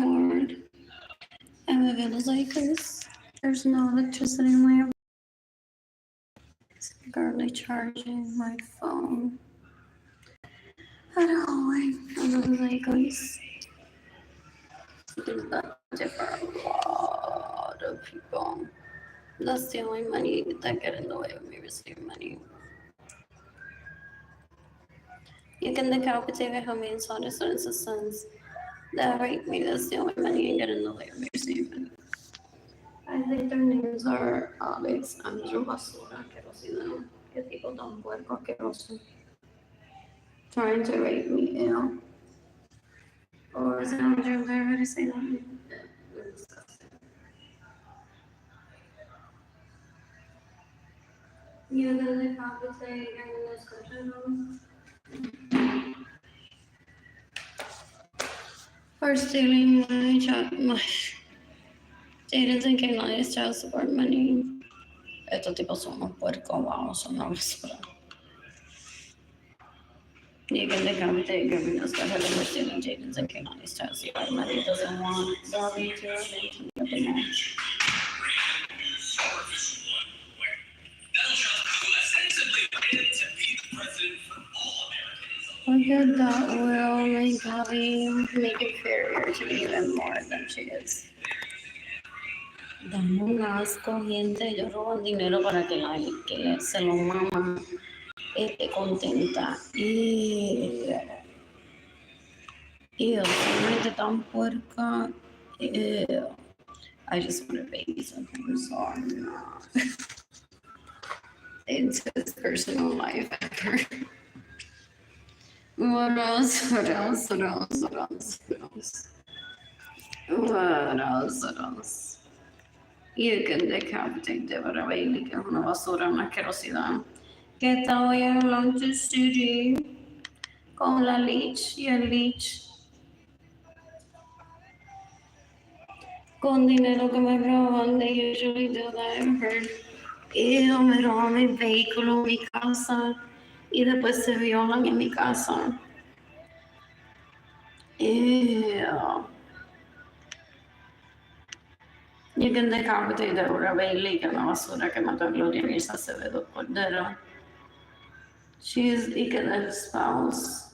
bored. And my bed is like this. There's no electricity in my apartment. I'm currently charging my phone. I don't know. I'm like guys. It's that different for a lot of people. That's the only money that get in the way of me receiving money. You can decapitate how many sons and sons that rape me. That's the only money you get in the way of me receiving money. I think their names are Alex, Andrew, Basura, Kerosino. Que tipo tan puerco asqueroso. Trying to rape me, Or is it Andrew? Did I already say that? You can decapitate and discussion. For stealing my Jayden and Keilany's child support money. Estos tipos son unos puercos, wow, son una basura. You can decapitate governors that have been stealing Jayden and Keilany's child support money. It doesn't want Bobby to eventually get them all. Look at that will make Bobby make inferior to me even more than she is. Dan un asco, gente. Ellos roban dinero para que se lo maman esté contenta. Y solamente tan puerca. I just want to baby something, so I'm not into his personal life ever. What else? You can decapitate Deborah Bailey, que es una basura, una asquerosidad. Que está hoy en lunch studio con la leech y el leech. Con dinero que me roban, they usually do that. I've heard. Me roban mi vehículo, mi casa, y después se violan en mi casa. You can decapitate Deborah Bailey, que es una basura que mató a Gloria Mirza Acevedo Cordero. She is the spouse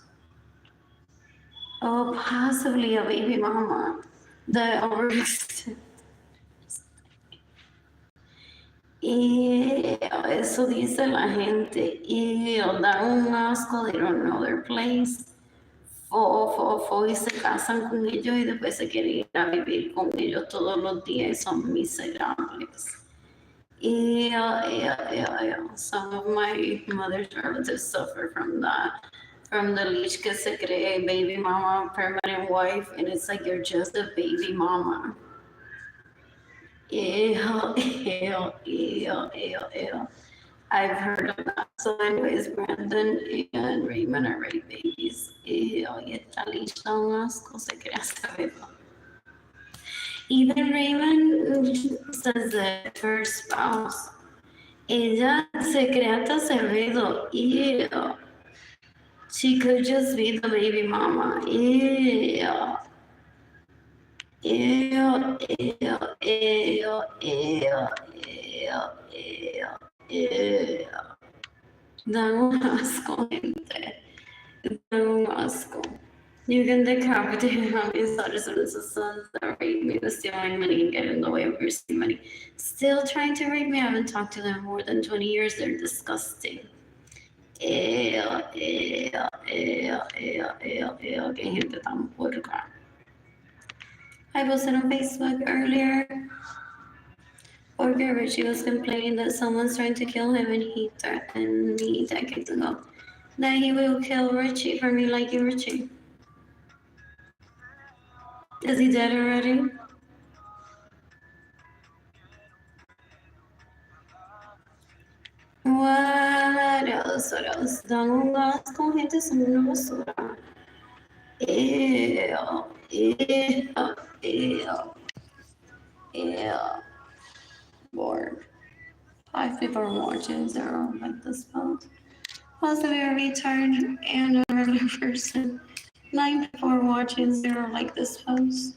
of possibly a baby mama. The overextended. Eso dice la gente. Da un asco, they don't know their place. Y se casan con ellos y después se quieren ir a vivir con ellos todos los días y son miserables. Some of my mother's relatives suffer from that. From the leech que se cree baby mama, permanent wife, and it's like you're just a baby mama. I've heard of that. So anyways, Brandon and Raymond are ready babies. Y esta leech da un asco, se crea Acevedo. Even Raymond says that her spouse, ella se crea Acevedo. She could just be the baby mama. Da un asco, gente. Da un asco. You can decapitate how many daughters and sons that rape me, the stealing money and get in the way of receiving money. Still trying to rape me. I haven't talked to them more than 20 years. They're disgusting. Que gente tan puerca. I posted on Facebook earlier. Jorge Richie was complaining that someone's trying to kill him and he threatened me decades ago that he will kill Richie for me like you, Richie. Is he dead already? What else? Dan un asco, gente, son una basura. Bored. 5 people are watching, 0 like this post. Possibly a retard and a regular person. 9 people are watching, 0 like this post.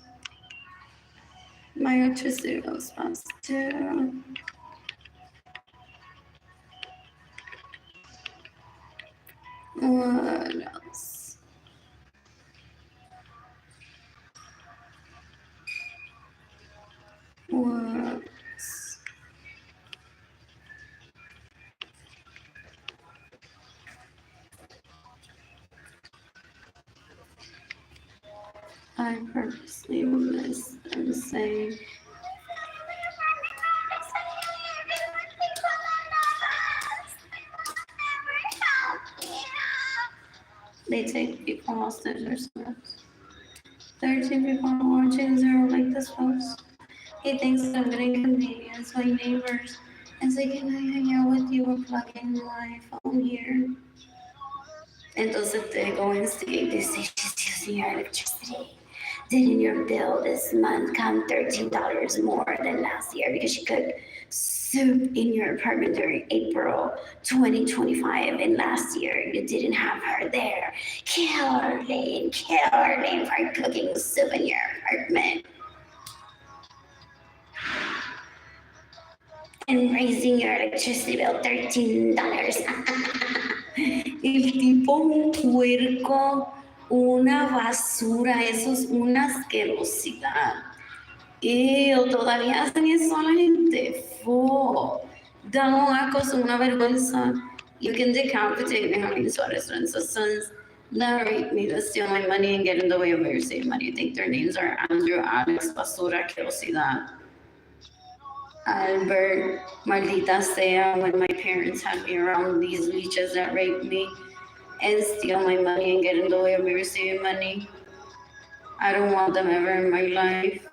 My electricity bills passed too. What else? What else? I purposely missed them saying they take people hostage or something. 13 people are watching zero like this post. He thinks that I'm gonna inconvenience my neighbors and say, can I hang out with you or plug in my phone here? Entonces they go instigate, they say she's using your electricity. Didn't your bill this month come $13 more than last year because she cooked soup in your apartment during April 2025 and last year you didn't have her there. Kill Arlene for cooking soup in your apartment. And raising your electricity bill $13. El tipo un puerco, una basura, eso es una asquerosidad. Todavía hacen eso a la gente. Da un asco, es una vergüenza. You can decapitate me having these restaurants. The sons that rape me, that steal my money and get in the way of my receiving money. I think their names are Andrew, Alex, basura, asquerosidad. Albert, maldita sea, when my parents had me around these leeches that raped me and steal my money and get in the way of me receiving money. I don't want them ever in my life.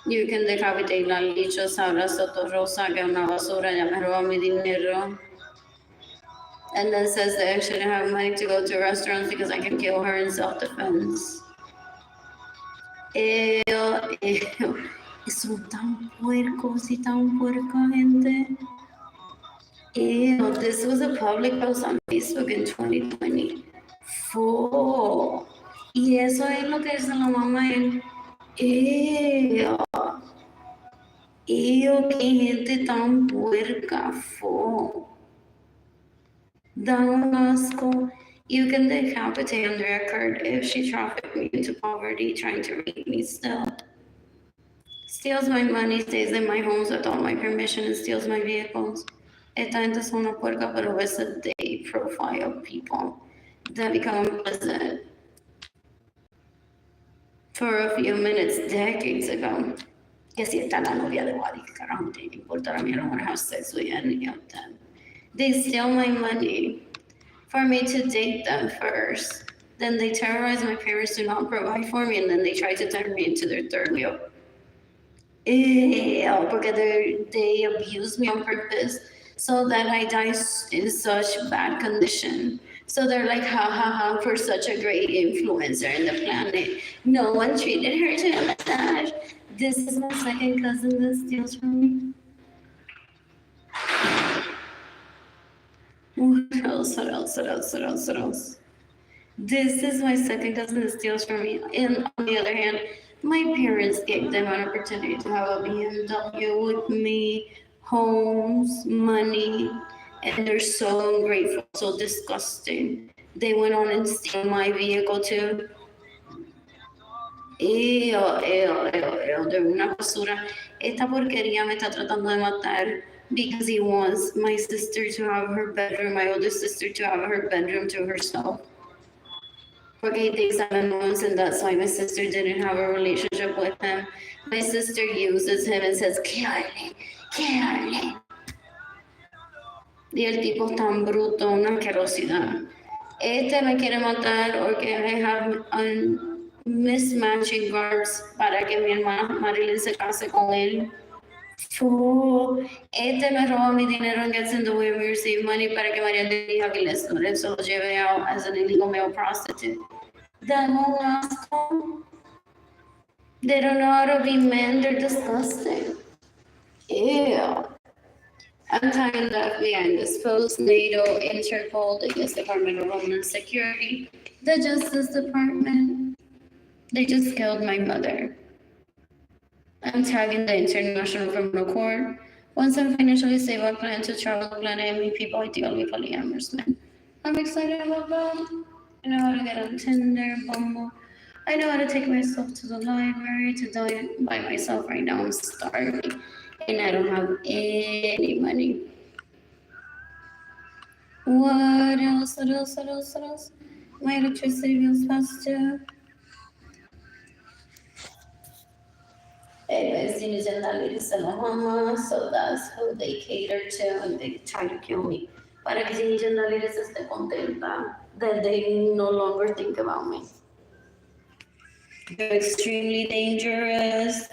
You can decapitate la lichos, ahora Soto Rosa, que una basura, ya me roba mi dinero. And then says that I shouldn't have money to go to restaurants because I can kill her in self-defense. Son tan puercos y tan puerca, gente. This was a public post on Facebook in 2020. Y eso es lo que dice la mamá. Qué gente tan puerca. Da un asco. You can decapitate on the record if she trafficked me into poverty, trying to rape me still. Steals my money, stays in my homes without my permission, and steals my vehicles. Esta gente es una puerca, pero it's a day profile of people that become imprisoned for a few minutes, decades ago. Que si está la novia de Wadi, que carajo te importa, I don't want to have sex with any of them. They steal my money for me to date them first. Then they terrorize my parents to not provide for me, and then they try to turn me into their third wheel. Because they abuse me on purpose so that I die in such bad condition. So they're like, ha ha ha, for such a great influencer in the planet. No one treated her to a massage. This is my second cousin that steals from me. What else? This is my second cousin that steals from me. And on the other hand, my parents gave them an opportunity to have a BMW with me, homes, money, and they're so ungrateful, so disgusting. They went on and steal my vehicle too. De una basura. Esta porquería me está tratando de matar because he wants my sister to have her bedroom, my older sister to have her bedroom to herself. Porque he thinks I'm anonymous, and that's why my sister didn't have a relationship with him. My sister uses him and says, Keilany. Y el tipo es tan bruto, una asquerosidad. Este me quiere matar porque I have mismatching garbs para que mi hermana Marilyn se case con él. Este me roba mi dinero and gets in the way of me receive money para que María Arlene Lorenzo lo lleve out as an illegal male prostitute. Dan un asco. They don't know how to be men. They're disgusting. Ew. I'm tired of behind this post. NATO, Interpol, the U.S. Department of Homeland Security, the Justice Department. They just killed my mother. I'm tagging the International Criminal Court. Once I'm financially stable, I plan to travel the planet and meet people, ideally polyamorous men. I'm excited about that. I know how to get on Tinder, Bumble. I know how to take myself to the library to dine by myself. Right now, I'm starving and I don't have any money. What else? What else? What else? What else? My electricity bill's past due. Anyways, Gina's and that lady's in Oklahoma, so that's who they cater to, and they try to kill me. Para que Gina and that lady esté contenta that they no longer think about me. They're extremely dangerous.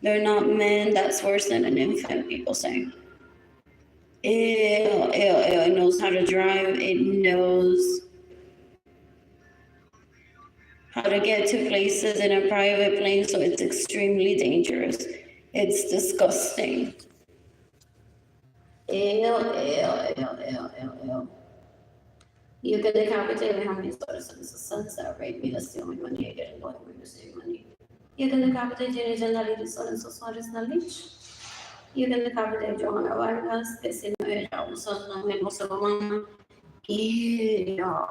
They're not men. That's worse than an infant, people say. It knows how to drive. It knows how to get to places in a private plane, so it's extremely dangerous. It's disgusting. Ew. You can decapitate how many stars in the sunset, right? Me, that's the only money I get in going with the same money. You can decapitate Jenny Jandali de Sol and Suarez Nalich. You can decapitate Johanna Vargas, que si no era usando en José Román. Ew.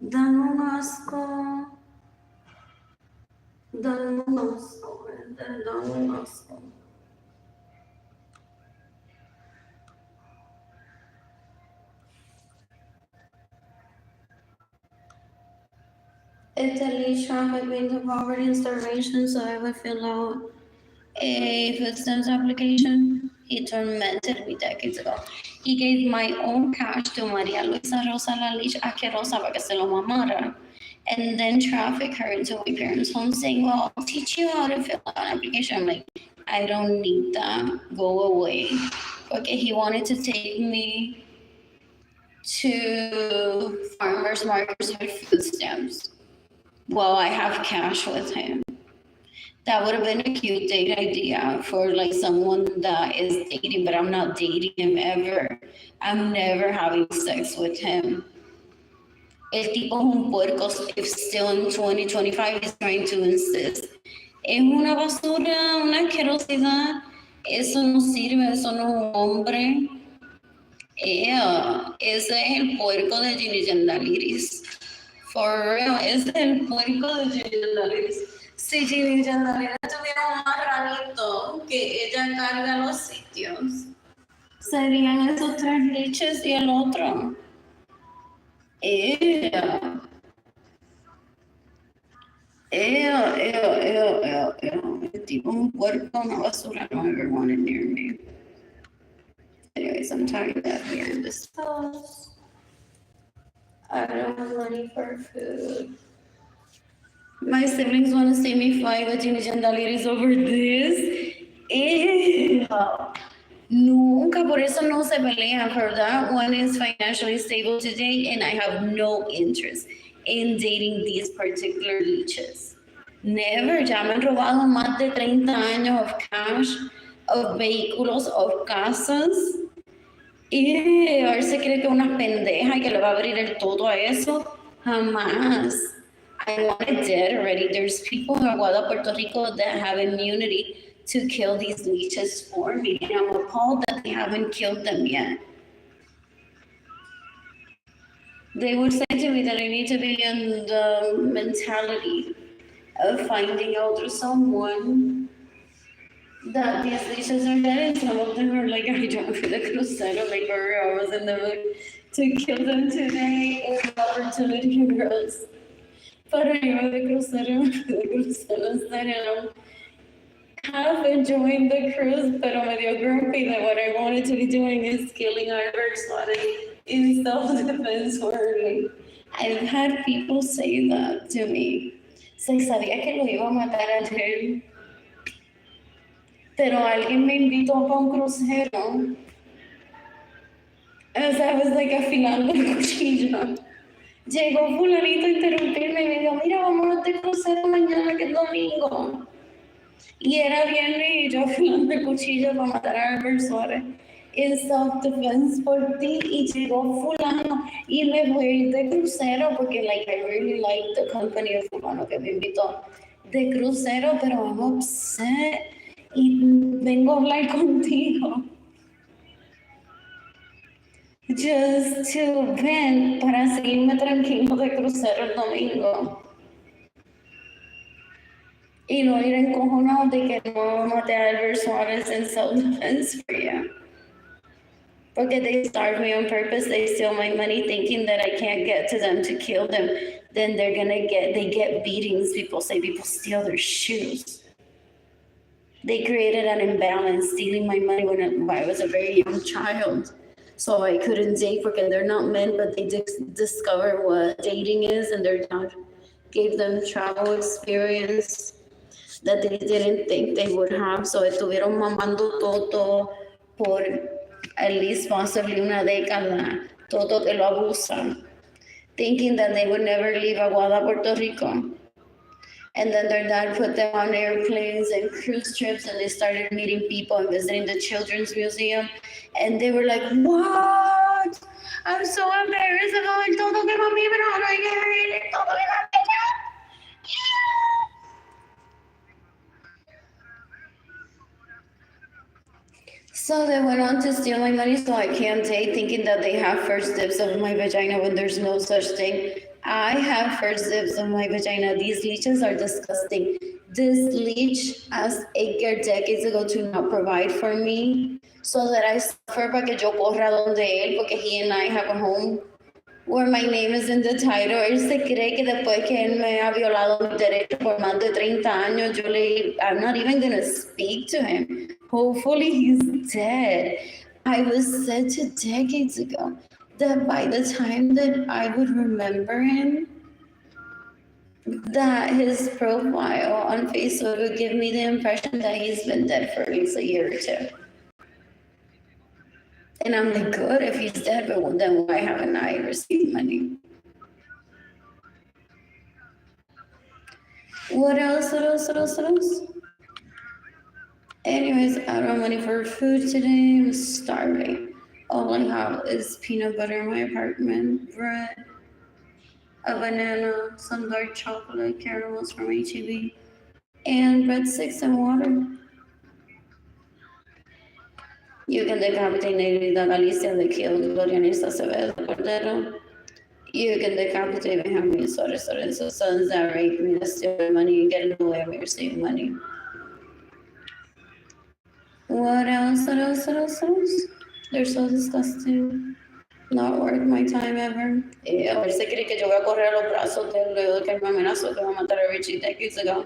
Dan un asco. Dan un asco. Dan un asco. Italy traffic into poverty and starvation, so I would fill out a food stamps application. He tormented me decades ago. He gave my own cash to Maria Luisa Rosa Lalich Aquerosa para que se lo mamara, and then traffic her into my parents' home saying, well, I'll teach you how to fill out an application. I'm like, I don't need that. Go away. Okay, he wanted to take me to farmers markets with food stamps. Well, I have cash with him. That would have been a cute date idea for like someone that is dating, but I'm not dating him ever. I'm never having sex with him. El tipo es un puerco. If still in 2025 he's trying to insist. Es una basura, una asquerosidad. Eso no sirve, eso no es un hombre. Ese es el puerco de Ginny Jandaliris. For real, ese es el puerco de Ginny Jandaliris. Si Ginny Jandaliris tuviera un marranito que ella carga los sitios, serían esos 3 leches y el otro. Ew. El tipo un puerco, una basura, no ever wanted near me. Anyways, I'm tired of that behind this house. I don't have money for food. My siblings want to see me fight with Ginny Jandaliris over this. Ew. Nunca, por eso no se pelean. For that one is financially stable today, and I have no interest in dating these particular leeches. Never. Ya me han robado más de 30 años of cash, of vehículos, of casas. Y a ver se cree que una pendeja y que le va a abrir el todo a eso. Jamás. I want it dead already. There's people in Aguada, Puerto Rico that have immunity to kill these leeches for me. And I'm appalled that they haven't killed them yet. They would say to me that I need to be in the mentality of finding out someone that these leeches are dead, and some of them are like, I don't feel the crucero, like, I was in the mood to kill them today, if the opportunity arose. But anyway, the crucero is dead, and I'm half enjoying the cruise, pero medio grumpy that what I wanted to be doing is killing our adversary in self-defense worthy. I've had people say that to me. Se sabía que lo iba a matar ayer. Pero alguien me invitó para un crucero. As I was like afilando el cuchillo. Llegó fulanito a interrumpirme y me dijo, mira, vámonos de crucero mañana que es domingo. Y era viernes y yo afilando el cuchillo para matar al adversario. en self-defense por ti y llegó fulano y me voy a ir de crucero porque like I really like the company of fulano que me invitó de crucero, pero I'm upset y vengo a hablar contigo just to vent para seguirme tranquilo de crucero el domingo y no ir encojonado de que no maté a Albert Suárez en self-defense for you. Porque they starve me on purpose, they steal my money thinking that I can't get to them to kill them. Then they get beatings. People say people steal their shoes. They created an imbalance, stealing my money when I was a very young child. So I couldn't date because they're not men, but they discover what dating is, and their dad gave them travel experience that they didn't think they would have. So estuvieron mamando todo por at least possibly una década, todo que lo abusan, thinking that they would never leave Aguada, Puerto Rico. And then their dad put them on airplanes and cruise trips, and they started meeting people and visiting the Children's Museum. And they were like, what? I'm so embarrassed about todo que mami, pero no hay que reír, todo que la pena. So they went on to steal my money so I can't date, thinking that they have first dibs of my vagina when there's no such thing. I have first dibs of my vagina. These leeches are disgusting. This leech asked Edgar decades ago to not provide for me so that I suffer para que yo corra donde él, porque he and I have a home where my name is in the title. Él se cree que después que él me ha violado mis derechos por más de 30 años, I'm not even going to speak to him. Hopefully he's dead. I was said to decades ago that by the time that I would remember him, that his profile on Facebook would give me the impression that he's been dead for at least a year or two. And I'm like, good if he's dead, but then why haven't I received money? What else? Anyways, I don't have money for food today. I'm starving. All I have is peanut butter in my apartment, bread, a banana, some dark chocolate, caramels from H-E-B, and breadsticks and water. You can decapitate Negrita Galicia, the killed Glorianista Acevedo Cordero. You can decapitate Benjamin Suarez Lorenzo, sons that rape me, that steal money and get away with receiving money. What else? They're so disgusting. Not worth my time ever. A ver, se cree que yo voy a correr a los brazos de él luego que él me amenazó que va a matar a Richie decades ago.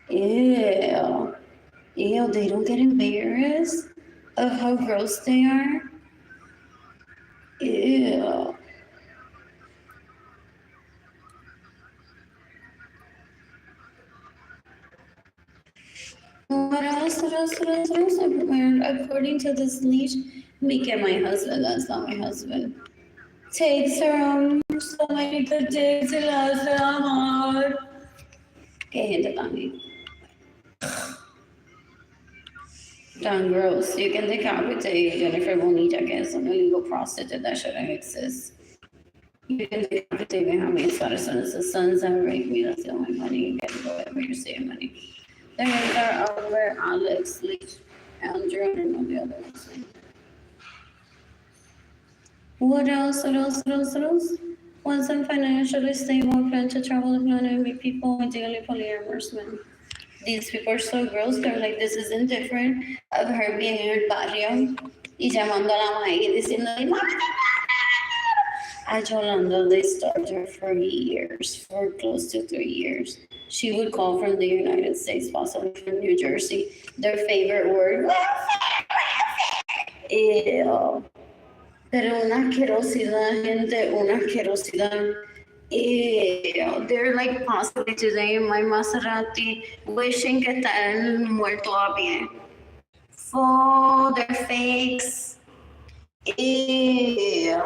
Ew, they don't get embarrassed of how gross they are. Ew. What else? According to this leash, make it my husband. That's not my husband. Takes her so many good days to last amor. Qué gente tan Done gross. You can decapitate Jennifer Bonita, guess, an illegal prostitute that shouldn't exist. You can decapitate Benjamin Suarez, the sons that rape me, that steal my money, and get whatever you say money. Then we are Albert, Alex, Leach, Andrew, and I don't know the other ones. What else? Once I'm financially stable, plan to travel with none and meet people, ideally polyamorous men. These people are so gross, they're like, this is indifferent of her being in el barrio y llamando a la madre y diciéndole, ¡Mamá! At Yolanda, they starved her for years, for close to 3 years. She would call from the United States, possibly from New Jersey. Their favorite word, ew. Pero una asquerosidad, gente, una asquerosidad. Ew. They're like possibly today in my Maserati, wishing que están muertos a pie. For their fakes. Ew.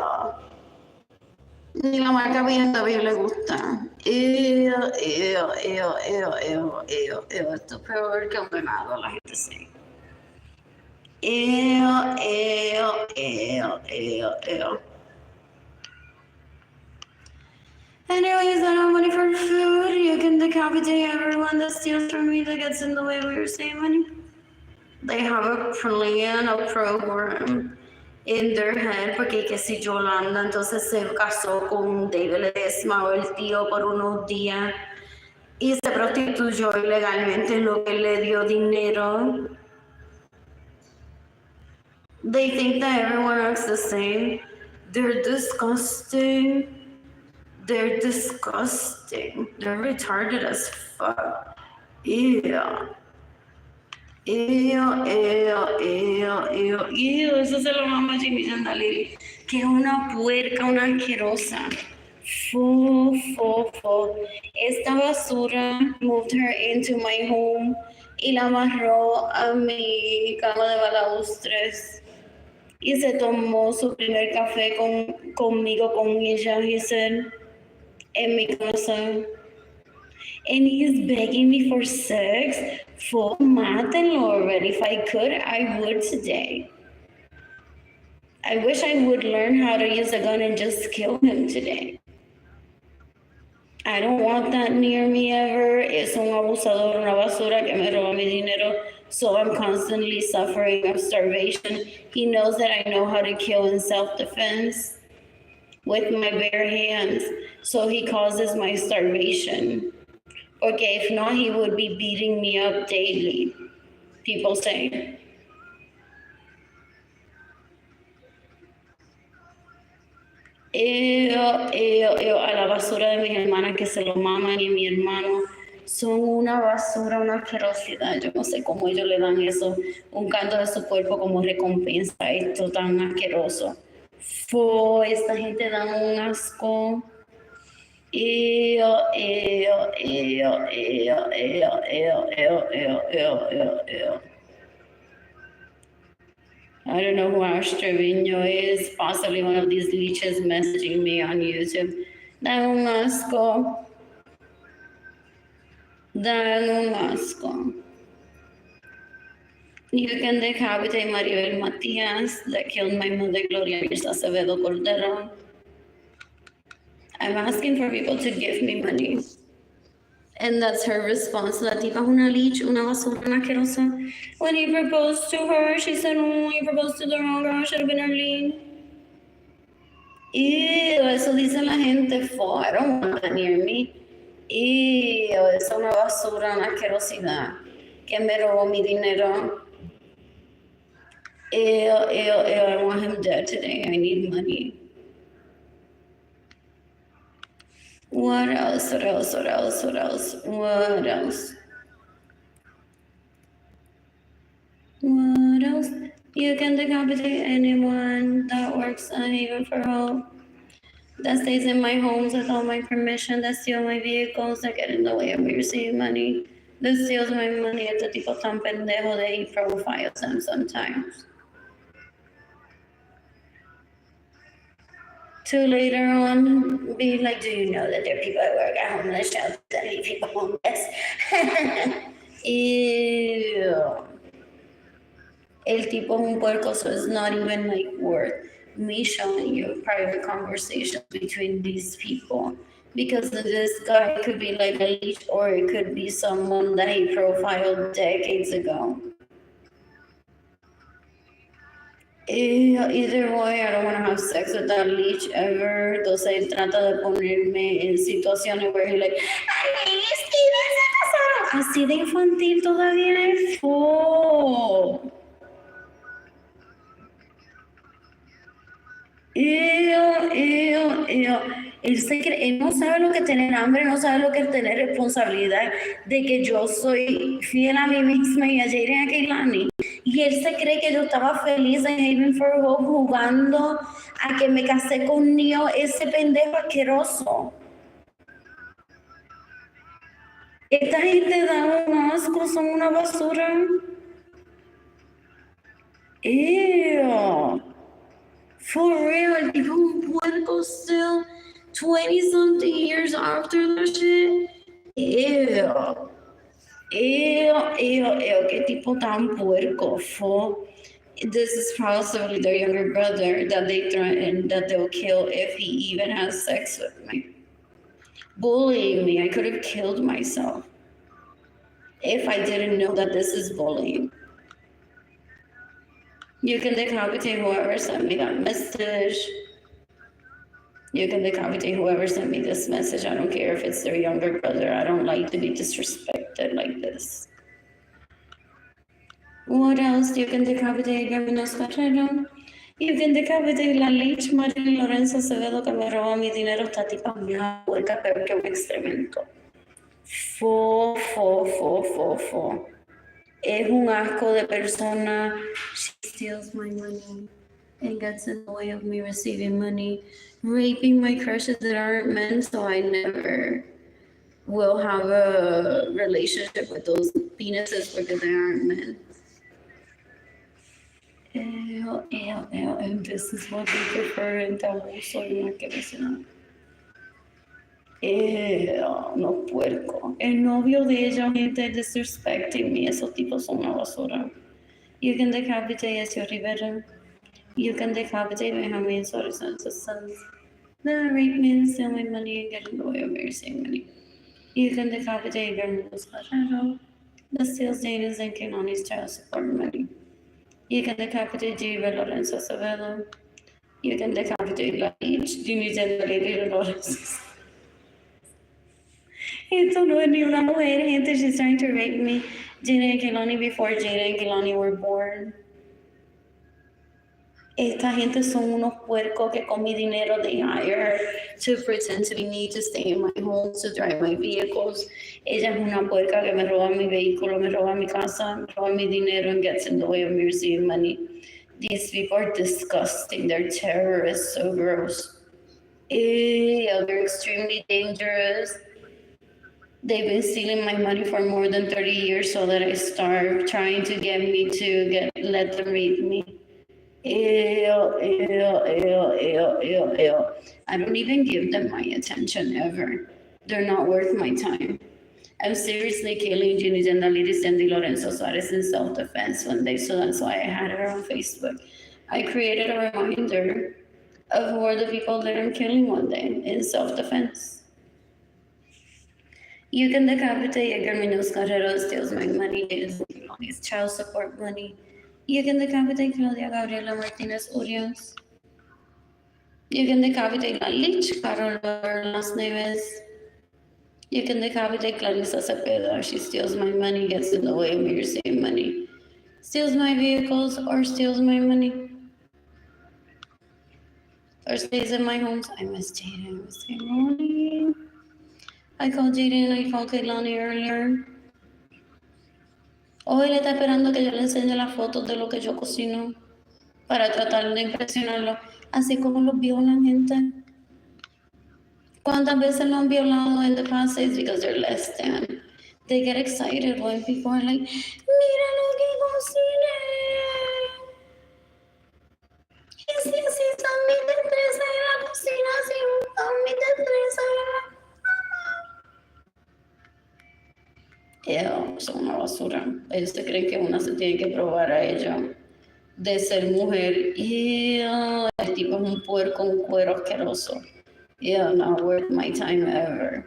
Ni la marca BMW le gusta. Ew. Esto es peor que un venado, la gente sí. Ew, ew, ew, ew, ew. Anyways, I don't have money for food. You can decapitate everyone that steals from me that gets in the way of your saving. They have a plan, a program in their head, porque que si Yolanda entonces se casó con David Ledesma o el tío por unos días y se prostituyó ilegalmente en lo que le dio dinero. They think that everyone acts the same. They're disgusting. They're disgusting. They're retarded as fuck. Ew. Ew, ew, ew, ew, ew. Eso se lo mama Jimmy Sandalili. Que es una puerca, una asquerosa. Fo. Esta basura moved her into my home y la amarró a mi cama de balaustres. Y se tomó su primer café conmigo, con ella, he said, en mi casa. And he's begging me for sex. For mátenlo already. If I could, I would today. I wish I would learn how to use a gun and just kill him today. I don't want that near me ever. Es un abusador, una basura que me roba mi dinero. So I'm constantly suffering of starvation. He knows that I know how to kill in self-defense with my bare hands. So he causes my starvation. Okay, if not, he would be beating me up daily, people say. A la basura de mis hermanas que se lo maman y mi hermano son una basura, una asquerosidad. Yo no sé cómo ellos le dan eso, un canto de su cuerpo como recompensa a esto tan asqueroso. Esta gente da un asco. I don't know who Astrevino is, possibly one of these leeches messaging me on YouTube. Dan un asco. You can decapitate Maribel Matias that killed my mother, Gloria Mirza Acevedo Cordero. I'm asking for people to give me money. And that's her response. La tipa es una leech, una basura, una asquerosa. When he proposed to her, she said, oh, you proposed to the wrong girl, should have been Arlene. Ew, eso dice la gente. I don't want that near me. Ew, es una basura, una asquerosidad que me robó mi dinero. Ew, I want him dead today. I need money. What else? You can decapitate anyone that works at Haven for Hope, that stays in my homes without my permission, that steals my vehicles, that get in the way of me receiving money, that steals my money. Este tipo tan pendejo that he profiles them sometimes. To later on be like, do you know that there are people that work at homeless shelters that leave people homeless? Ew. El tipo es un puerco, so it's not even like worth me showing you private conversations between these people. Because this guy could be like a leech, or it could be someone that he profiled decades ago. Either way, I don't want to have sex with that leech ever. Entonces él trata de ponerme en situaciones where he's like, Steven se casaron. Así de infantil todavía es fo. Él no sabe lo que es tener hambre, no sabe lo que es tener responsabilidad de que yo soy fiel a mí misma y a Jayden and Keilany. Y él se cree que yo estaba feliz en Haven for Hope jugando a que me casé con Neo, ese pendejo asqueroso. Esta gente da un asco, son una basura. Ew. For real, el tipo un puerco still 20-something years after that shit. Ew, qué tipo tan puerco, fo. This is possibly their younger brother that they threaten that they'll kill if he even has sex with me. Bullying me, I could have killed myself if I didn't know that this is bullying. You can decapitate whoever sent me that message. You can decapitate whoever sent me this message. I don't care if it's their younger brother. I don't like to be disrespected like this. What else? You can decapitate Gaminos Carrero. You can decapitate la leech Arlene Lorenzo Acevedo que me robó mi dinero. Esta tipa es una puerca peor que un excremento. Fo. Es un asco de persona. She steals my money and gets in the way of me receiving money. Raping my crushes that aren't men, so I never will have a relationship with those penises because they aren't men. And this is what they prefer en abuso y una asquerosidad. No puerco. El novio de ella, gente disrespecting me. Esos tipos son una basura. You can decapitate Ezio Rivera. You can decapitate Benjamin Santos' sons. The rape me and steal my money and get in the way of me receiving money. You can decapitate Carlos Carrero. That steals Jayden and Keilany's child support money. You can decapitate Jayden Lorenzo Acevedo. You can decapitate la Jayden Lorenzo. Esto no es ni una mujer, gente. She's trying to rape me. Jayden and Keilany before Jayden and Keilany were born. Esta gente son unos puercos que con mi dinero they hire her to pretend to be me, to stay in my home, to drive my vehicles. Ella es una puerca que me roba mi vehículo, me roba mi casa, me roba mi dinero and gets in the way of me receiving money. These people are disgusting. They're terrorists, so gross. They're extremely dangerous. They've been stealing my money for more than 30 years so that I starve, trying to get me to let them rape me. I don't even give them my attention ever. They're not worth my time. I'm seriously killing Jayden and Lorenzo Suarez in self-defense one day, so that's why I had her on Facebook. I created a reminder of who are the people that I'm killing one day in self-defense. You can decapitate Edgar Munoz Carrero, steals my money, his child support money. You can decapitate Claudia Gabriela Martinez Urios. You can decapitate La Lich, Carol, her last name is. You can decapitate Clarissa Cepeda. She steals my money, gets in the way of me receiving money. Steals my vehicles or steals my money. Or stays in my homes. I miss Jayden, I miss Keilany. I called Jayden, I called Keilany earlier. Hoy le está esperando que yo le enseñe las fotos de lo que yo cocino para tratar de impresionarlo, así como los violan, gente. ¿Cuántas veces lo han violado in the past days? Because they're less than. They get excited when people are like, mira lo que cociné. Y si están mi destreza en la cocina, si están mi destreza en la cocina. Son una basura. Ellos se creen que una se tiene que probar a ella de ser mujer. El tipo es un puerco, un cuero asqueroso. Not worth my time ever.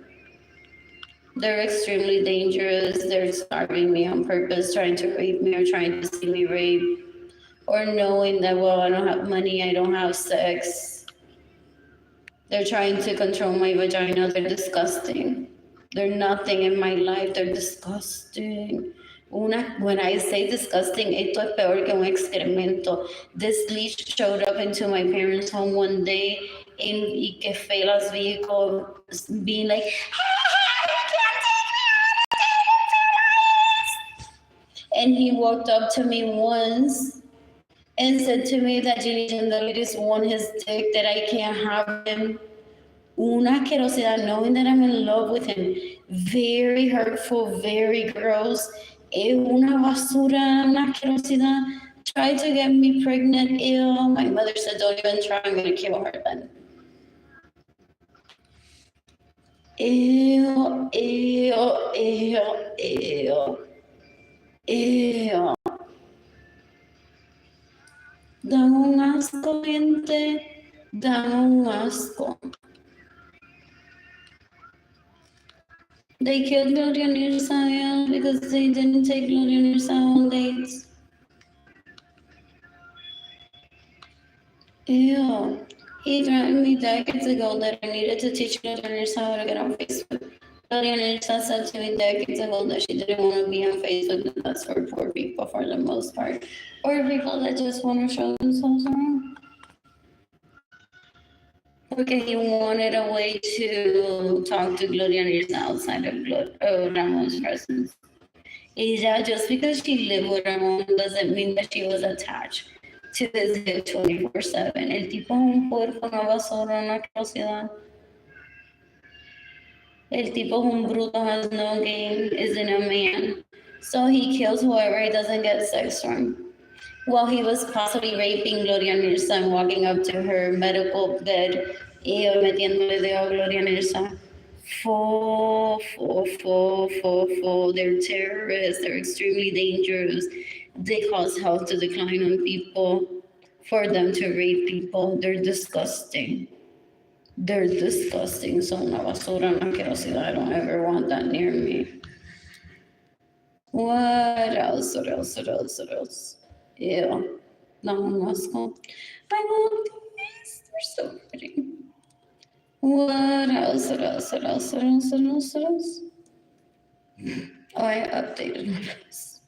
They're extremely dangerous. They're starving me on purpose, trying to rape me or trying to see me rape. Or knowing that, well, I don't have money, I don't have sex. They're trying to control my vagina. They're disgusting. They're nothing in my life. They're disgusting. When I say disgusting, esto es peor que un excremento. This leech showed up into my parents' home one day y que fue las vehicles being like, and he walked up to me once and said to me that Jayden want his dick, that I can't have him. Una asquerosidad, knowing that I'm in love with him. Very hurtful, very gross. Una basura, una asquerosidad. Tried to get me pregnant. Ew. My mother said, don't even try, I'm going to kill her then. Ew. Dan un asco, gente. Dan un asco. They killed Gloria Nirsa because they didn't take Gloria Nirsa on dates. Ew. He threatened me decades ago that I needed to teach Gloria Nirsa how to get on Facebook. Gloria Nirsa said to me decades ago that she didn't want to be on Facebook, and that's for poor people for the most part. Or people that just want to show themselves around. Okay, he wanted a way to talk to Gloria Nirsa outside of Ramon's presence. Ella, just because she lived with Ramon doesn't mean that she was attached to his hip 24/7. El tipo es un puerco, una basura, una atrocidad. El tipo es un bruto, has no game, isn't a man. So he kills whoever he doesn't get sex from. While he was possibly raping Gloria Nirsa and walking up to her medical bed y metiéndole dedo a Gloria Nirsa. They're terrorists, they're extremely dangerous. They cause health to decline on people. For them to rape people, they're disgusting. They're disgusting. Son una basura, una asquerosidad. I don't ever want that near me. What else? What else? What else? What else? Ew. No, asco. I want these. They're so pretty. What else? What else? What else? What else? What else? What else? Oh, I updated my list.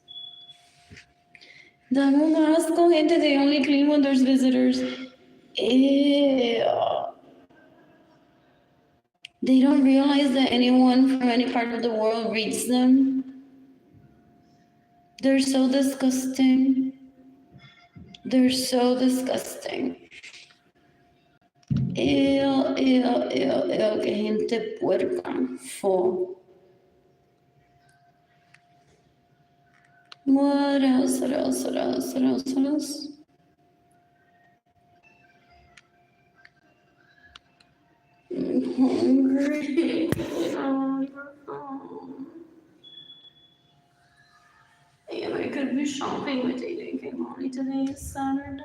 Dame un asco, gente. They only clean when there's visitors. Ew. They don't realize that anyone from any part of the world reads them. They're so disgusting. They're so disgusting. Ew, que gente puerca. Fo. What else? What else? What else? What else? What else? I'm hungry. And I could be shopping with Jayden and Keilany. Today is Saturday.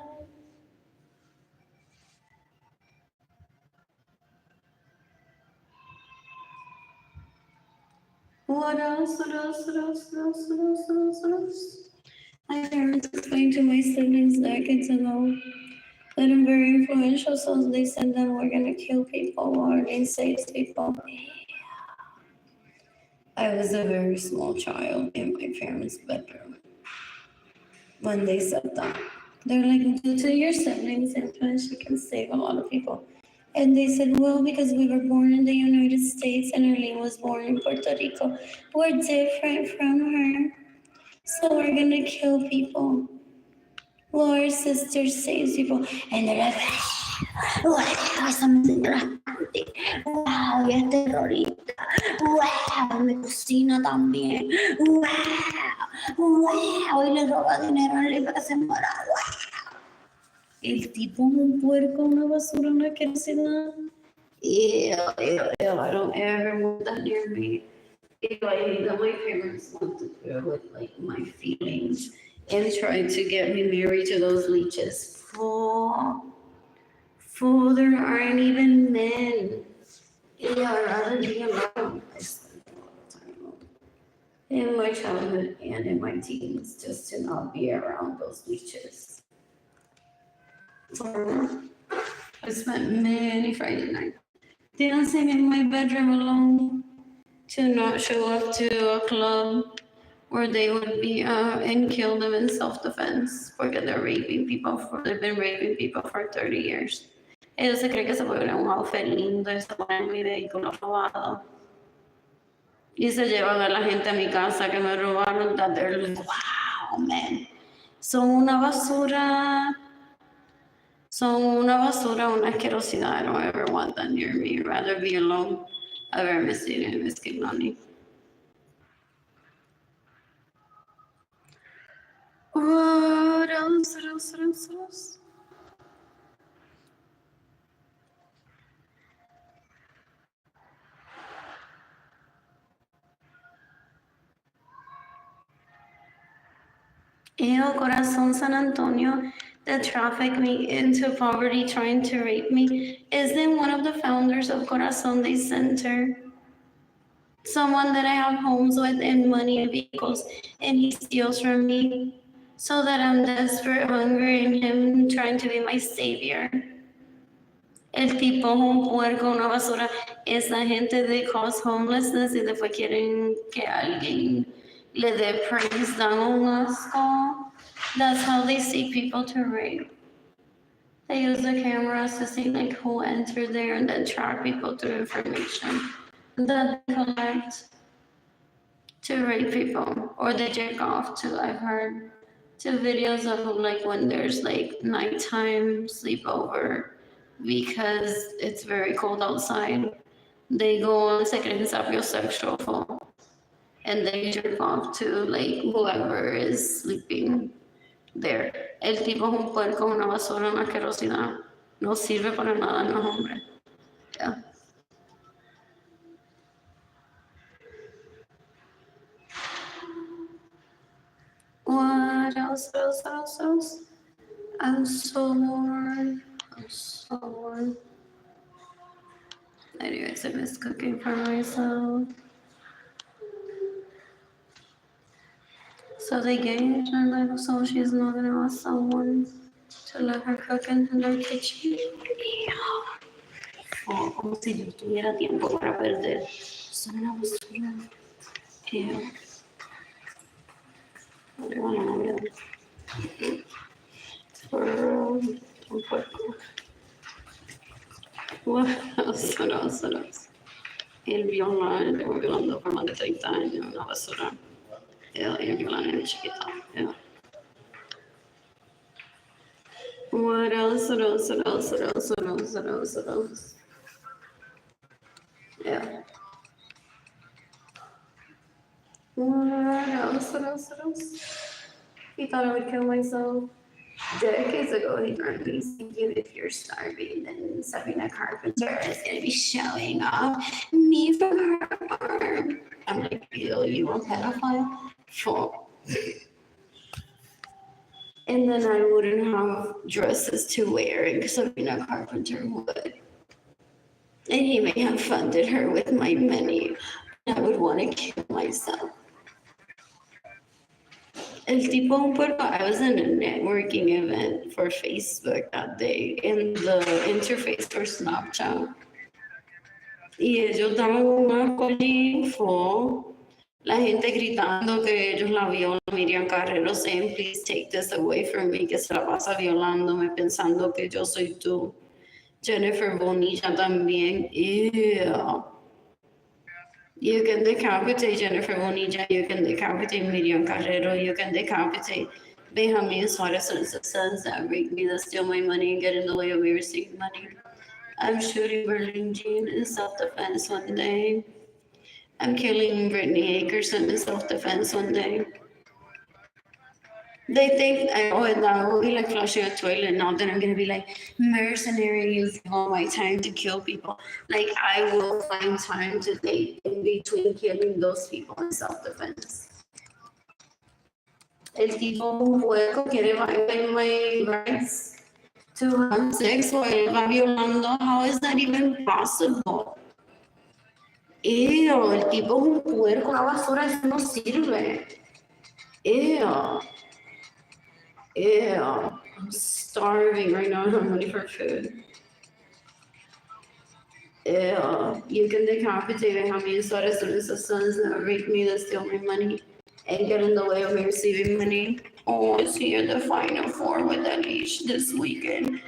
What else? What else? What else? What else? What else? What else? What else? My parents explained to my siblings decades ago that I'm very influential, so they said that we're gonna kill people or they saves people. I was a very small child in my parents' bedroom when they said that. They're like, due to your siblings' influence, you can save a lot of people. And they said, well, because we were born in the United States and Arlene was born in Puerto Rico, we're different from her. So we're gonna kill people. Well, our sister saves people. And they're like, wow, esa me señora bastante. Wow, y es terrorista. Wow, me cocina también. Wow, wow, y le roba dinero a él para que se muera. Wow. El tipo es un puerco, una basura, una asquerosidad. Ew, I don't ever want that near me. Ew, I hate that my parents want to play with like my feelings and try to get me married to those leeches. Fool, there aren't even men. Ew, I'd rather be alone. I spent a lot of time alone in my childhood and in my teens just to not be around those leeches. I spent many Friday nights dancing in my bedroom alone to not show up to a club where they would be and kill them in self-defense porque they've been raping people for 30 years. Ellos se creen que se ponen un outfit lindo y se ponen mi vehículo robado. Y se llevan a la gente a mi casa que me robaron. That they're like, wow, man. Son una basura. Una asquerosidad. I don't ever want that near me. I'd rather be alone. A ver, Miss Jayden and Miss Keilany. What else? What else? What else? What else? Corazón San Antonio. that trafficked me into poverty trying to rape me isn't one of the founders of Corazon Day Center. Someone that I have homes with and money and vehicles, and he steals from me so that I'm desperate, hungry, and him trying to be my savior. El tipo es un puerco, una basura. Esa gente they cause homelessness y después quieren que alguien le dé praise, dan un asco. That's how they see people to rape. They use the cameras to see like who entered there and then track people through information that they collect to rape people or they jerk off to. I've heard to videos of like when there's like nighttime sleepover because it's very cold outside. They go on se creen sapiosexual and they jerk off to like whoever is sleeping there. El tipo es un puerco, una basura, una asquerosidad. No sirve para nada, no es hombre. Yeah. What else? I'm so bored. Anyways, I miss cooking for myself. So they engaged and like so she's not gonna ask someone to let her cook in their kitchen. Oh, como si yo tuviera tiempo para perder. Son una basura. What else? El violán, llevo violando por más de 30 años, una basura. El violán es chiquita. Yeah. What else? Yeah. What else? He thought I would kill myself. Decades ago, he learned me thinking if you're starving, then Sabrina Carpenter is going to be showing off me from her arm. I'm like, ew, you a pedophile? Full. And then I wouldn't have dresses to wear, and Sabrina Carpenter would. And he may have funded her with my money. I would want to kill myself. El tipo un puerco, I was in a networking event for Facebook that day in the interface for Snapchat. Y ellos daban una colifo, la gente gritando que ellos la violan, Miriam Carrero saying, please take this away from me, que se la pasa violándome pensando que yo soy tú. Jennifer Bonilla también, ew. You can decapitate Jennifer Bonilla, you can decapitate Miriam Carrero, you can decapitate Benjamin Suarez and sons that rape me, that steal my money and get in the way of me receiving money. I'm shooting Berlin Jean in self-defense one day. I'm killing Brittany Akerson in self-defense one day. They think, that will be like flushing a toilet. Now then I'm going to be like mercenary using all my time to kill people. Like I will find time to date in between killing those people in self-defense. El tipo un hueco quiere violate my rights to have sex while va violando. How is that even possible? Ew, el tipo es un puerco, una basura, eso no sirve. Ew. I'm starving right now. I don't have money for food. You can decapitate how many Suarez and his sons that rape me, that steal my money, and get in the way of me receiving money. Oh, is here the Final Four with that leash this weekend.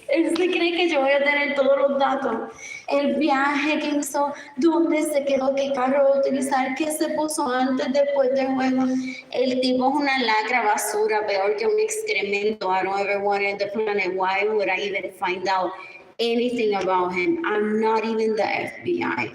Él se cree que yo voy a tener todos los datos. El viaje que hizo, dónde se quedó, qué carro va a utilizar, qué se puso antes, después del juego. El tipo es una lacra basura, peor que un excremento. I don't ever want on the planet. Why would I even find out anything about him? I'm not even the FBI.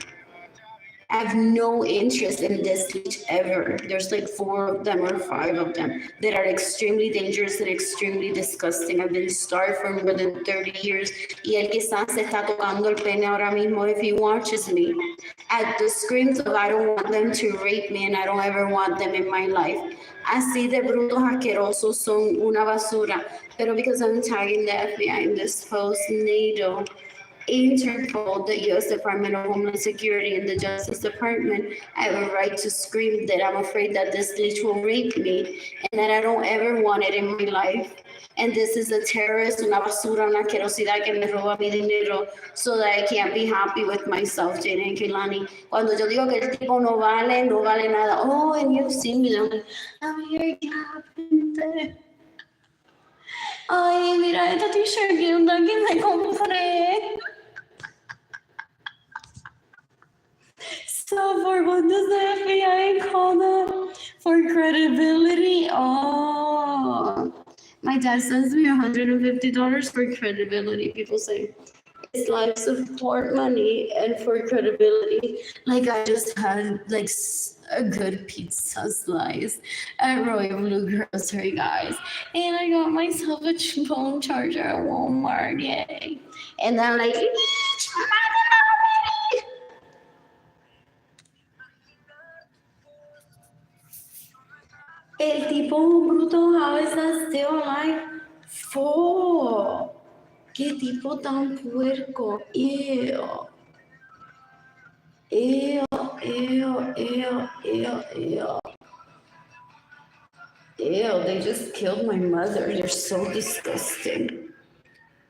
I have no interest in this leech ever. There's like 4 of them or 5 of them that are extremely dangerous and extremely disgusting. I've been starved for more than 30 years. Y el quizás se está tocando el pene ahora mismo if he watches me. At the screams of I don't want them to rape me and I don't ever want them in my life. Así de brutos asquerosos son una basura. Pero because I'm tagging the FBI in this post, NATO, Interpol, the U.S. Department of Homeland Security, and the Justice Department, I have a right to scream that I'm afraid that this leech will rape me and that I don't ever want it in my life. And this is a terrorist, una basura, una asquerosidad que me roba mi dinero so that I can't be happy with myself, Jayden and Keilany. Cuando yo digo que el tipo no vale, no vale nada. Oh, and you've seen me, I'm your captain. Ay, mira esta t-shirt que me compré. So for what does the FBI call that? For credibility? Oh, my dad sends me $150 for credibility. People say it's life support money and for credibility. Like I just had like a good pizza slice at Royal Blue Grocery, guys. And I got myself a phone charger at Walmart, yay. And I'm like, el tipo bruto, how is that still alive? 4. ¿Qué tipo tan puerco? Ew. Ew, ew, ew, ew, ew. Ew, they just killed my mother. They're so disgusting.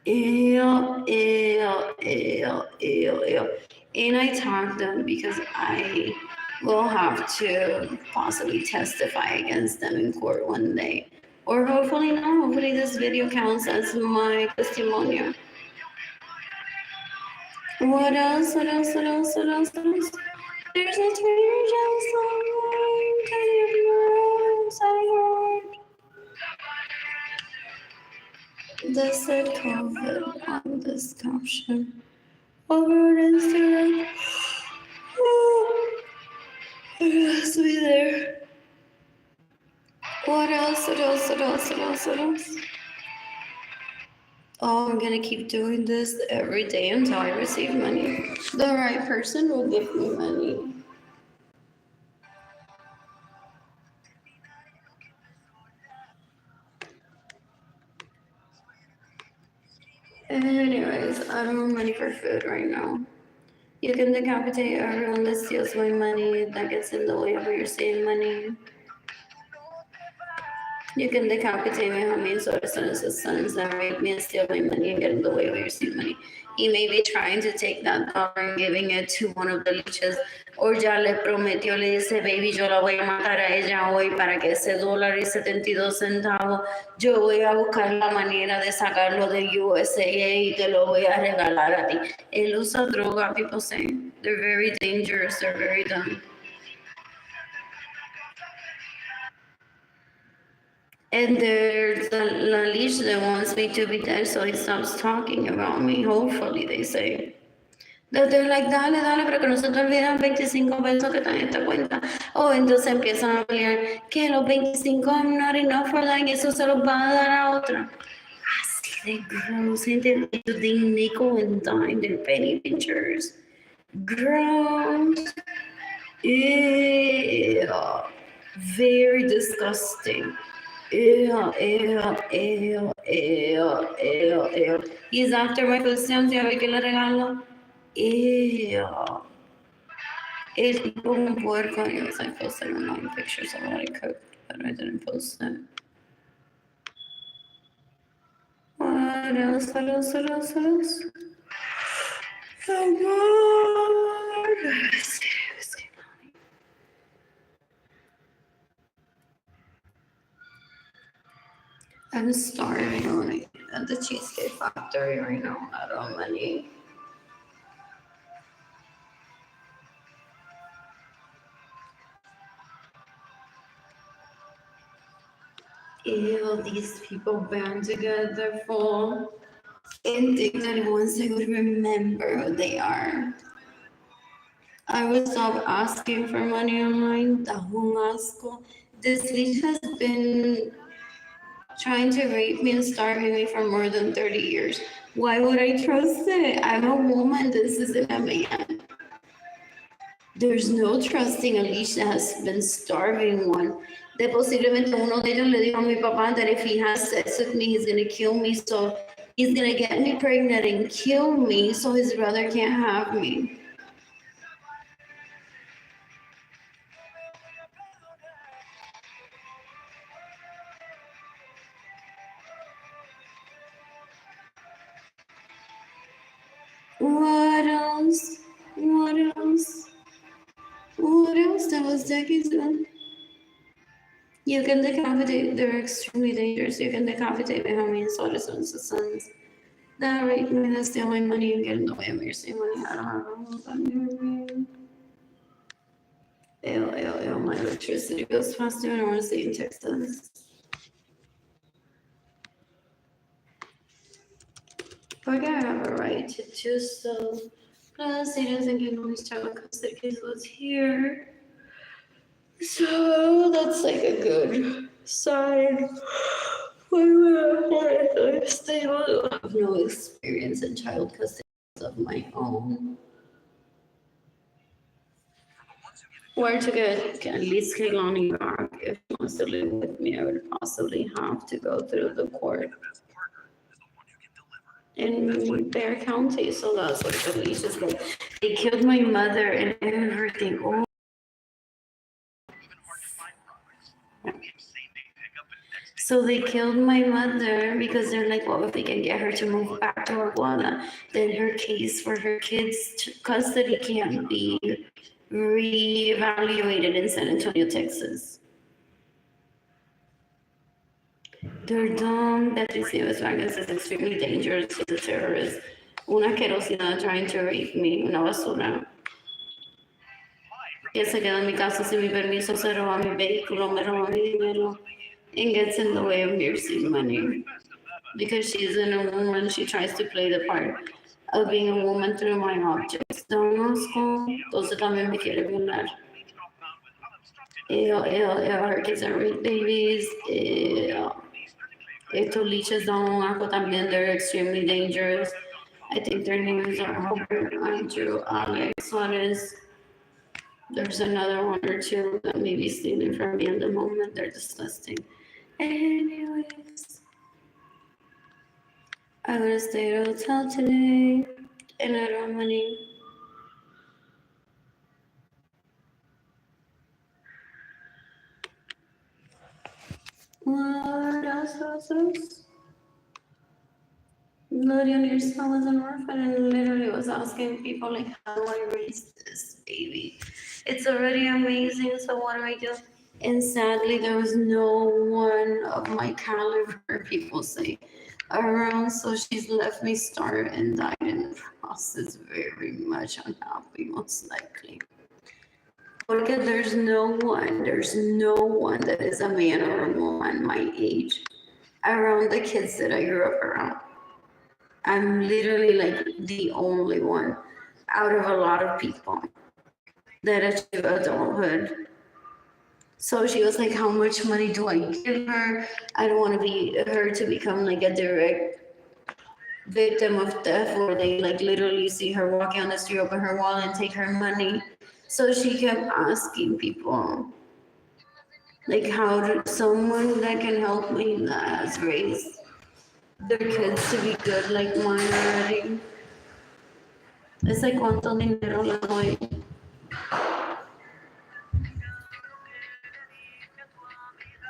Ew, ew, ew, ew, ew. And I tagged them because I will have to possibly testify against them in court one day. Or hopefully not. Hopefully this video counts as my testimonial. What else? What else? What else? What else? What else? There's a Trader Joe's somewhere. I heard. This said COVID on this caption. Over on Instagram. It has to be there. What else? What else? What else? What else? What else? Oh, I'm gonna keep doing this every day until I receive money. The right person will give me money. Anyways, I don't have money for food right now. You can decapitate everyone that steals my money, that gets in the way of your saving money. You can decapitate me, homie, so his sons that rape me and steal my money and get in the way of your saving money. He may be trying to take that dollar and giving it to one of the leeches, or ya le prometió, le dice, baby, yo la voy a matar a ella hoy para que ese $1.72, yo voy a buscar la manera de sacarlo de USA y te lo voy a regalar a ti. Él usa droga, people say. They're very dangerous, they're very dumb. And there's the leash that wants me to be dead, so he stops talking about me, hopefully, they say. They're like, dale, pero que no se te olviden 25 pesos que están en esta cuenta. Oh, entonces empiezan a pelear, que los 25 I'm not enough for that, y eso se los va a dar a otra. Así de gross, gente, they nickel and dime their penny pinchers. Gross. Ew. Very disgusting. Ew, ew, ew, ew, ew, ew. He's after my footsteps, ya ve que le regalo. Ew. El tipo un puerco. Anyways, I posted online pictures of what I cooked, but I didn't post it. What else? What else? What else? What else? Oh, God. I'm starving at the Cheesecake Factory right now. I don't have money. Ew, these people band together for and think that once they would remember who they are. I will stop asking for money online. Dahong asco. This leech has been trying to rape me and starving me for more than 30 years. Why would I trust it? I'm a woman. This isn't a man. There's no trusting a leash that has been starving one. De posiblemente uno de ellos le dijo a mi papá that if he has sex with me, he's gonna kill me. So he's gonna get me pregnant and kill me so his brother can't have me. What else? What else? What else? That was decades ago. You can decapitate. They're extremely dangerous. You can decapitate me, homies, solicitantes, sons. That raped me. That's stealing money and getting the way of your money. I don't have Ew, my electricity goes faster and I want to stay in Texas. But I have a right to do so. Plus, he doesn't get no child custody case was here. So that's like a good sign. I stable. I have no experience in child custody of my own. Or to get at least Keilany back. If she wants to live with me, I would possibly have to go through the court in Bear County. So that's what the leash is like. They killed my mother and everything. Oh. So they killed my mother because they're like, well, if we can get her to move back to Aguada, then her case for her kids' custody can't be reevaluated in San Antonio, Texas. They're dumb. Beatriz Vargas is extremely dangerous. She's a terrorist. Una asquerosidad trying to rape me. Una basura. Que se queda en mi casa sin mi permiso, se roba mi vehículo, me roba mi dinero, and gets in the way of me receiving money. Because she's in a woman, she tries to play the part of being a woman through my objects. Don't know, entonces también me quiere violar. Her kids are rape babies. Estos leeches don't know también, they're extremely dangerous. I think their names are Albert, Andrew, Alex, Suarez. There's another one or two that may be stealing from me in the moment. They're disgusting. Anyways, I'm gonna stay at a hotel today, and I don't have money. What else? Lydia Nirsa was an orphan and literally was asking people like, how do I raise this baby? It's already amazing, so what do I do? And sadly, there was no one of my caliber, people say, around, so she's left me starved and died in the process, very much unhappy, most likely. Porque there's no one that is a man or a woman my age around the kids that I grew up around. I'm literally like the only one out of a lot of people that achieve adulthood. So she was like, how much money do I give her? I don't want to be her to become like a direct victim of theft, where they like literally see her walking on the street, open her wallet and take her money. So she kept asking people, like, how do someone that can help me that has raised their kids to be good like mine already. Es like, ¿cuánto dinero le doy?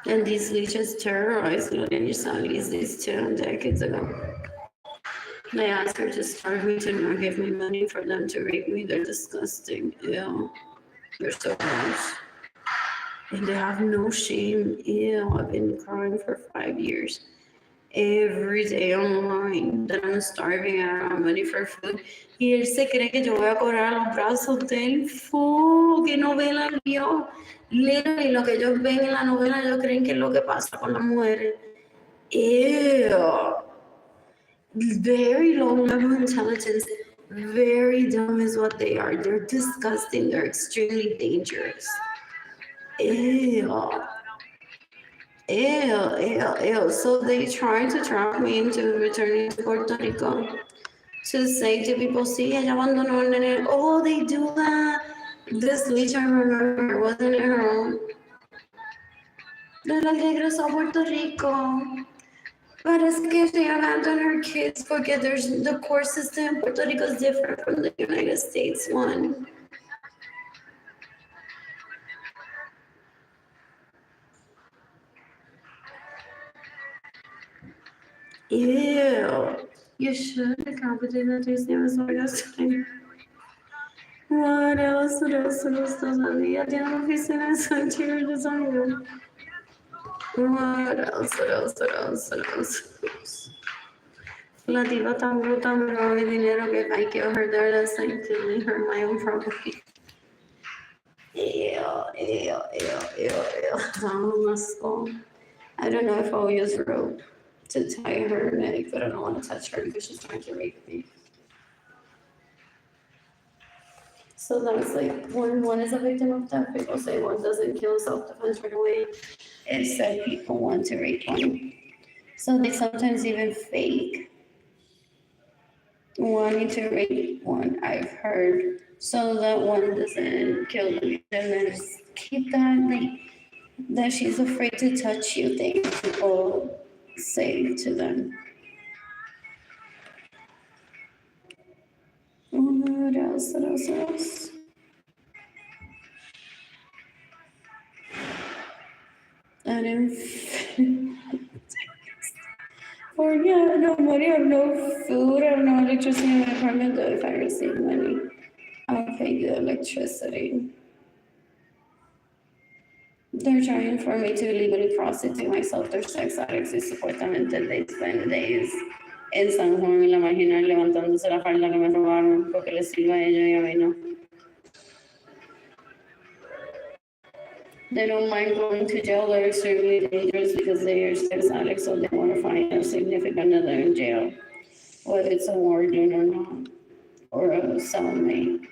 And these leeches terrorized Lorena Salis these 2 decades ago. They asked her to starve me, to not give me money for them to rape me. They're disgusting. Ew. They're so gross. And they have no shame. Ew. I've been crying for 5 years. Every day online that I'm starving, I don't have money for food. Y él se cree que yo voy a correr a los brazos del fuego. ¿Qué novela vio? Literally, lo que ellos ven en la novela, ellos creen que es lo que pasa con las mujeres. Ew. Very low level intelligence. Very dumb is what they are. They're disgusting. They're extremely dangerous. Ew. Ew, ew, ew. So they tried to trap me into returning to Puerto Rico to say to people, see, ella abandonó el nene. Oh, they do that. This leech, I remember, wasn't it her own? La regresó a Puerto Rico. But es que she abandoned her kids porque the court system in Puerto Rico is different from the United States one. Ew. You should decapitated that his name is Augustine. What else? What else? What else? Todavía tiene una oficina en Santiago de Songo. What else? What else? What else? What else? La diva tan bruta me robó mi dinero que if I kill her there, that's like killing her my own property. Ew, ew, ew, ew, ew. I don't know if I'll use rope to tie her neck, but I don't want to touch her because she's trying to rape me. So that's like when one is a victim of theft, people say one doesn't kill self-defense right away. It's that people want to rape one. So they sometimes even fake wanting to rape one, I've heard, so that one doesn't kill them. And then keep that, like, that she's afraid to touch you thing people say to them. What else? What else? What else? I didn't. Or yeah, no money, I have no food, I have no electricity in my apartment, but if I receive money, I'll pay you electricity. They're trying for me to illegally prostitute myself. They're sex addicts y supuestamente they spend days en San Juan en la marginal levantándose la falda que me robaron porque les sirve a ellos y a mí no. They don't mind going to jail. They're extremely dangerous because they are sex addicts, so they want to find a significant other in jail, whether it's a warden or not, or a cellmate.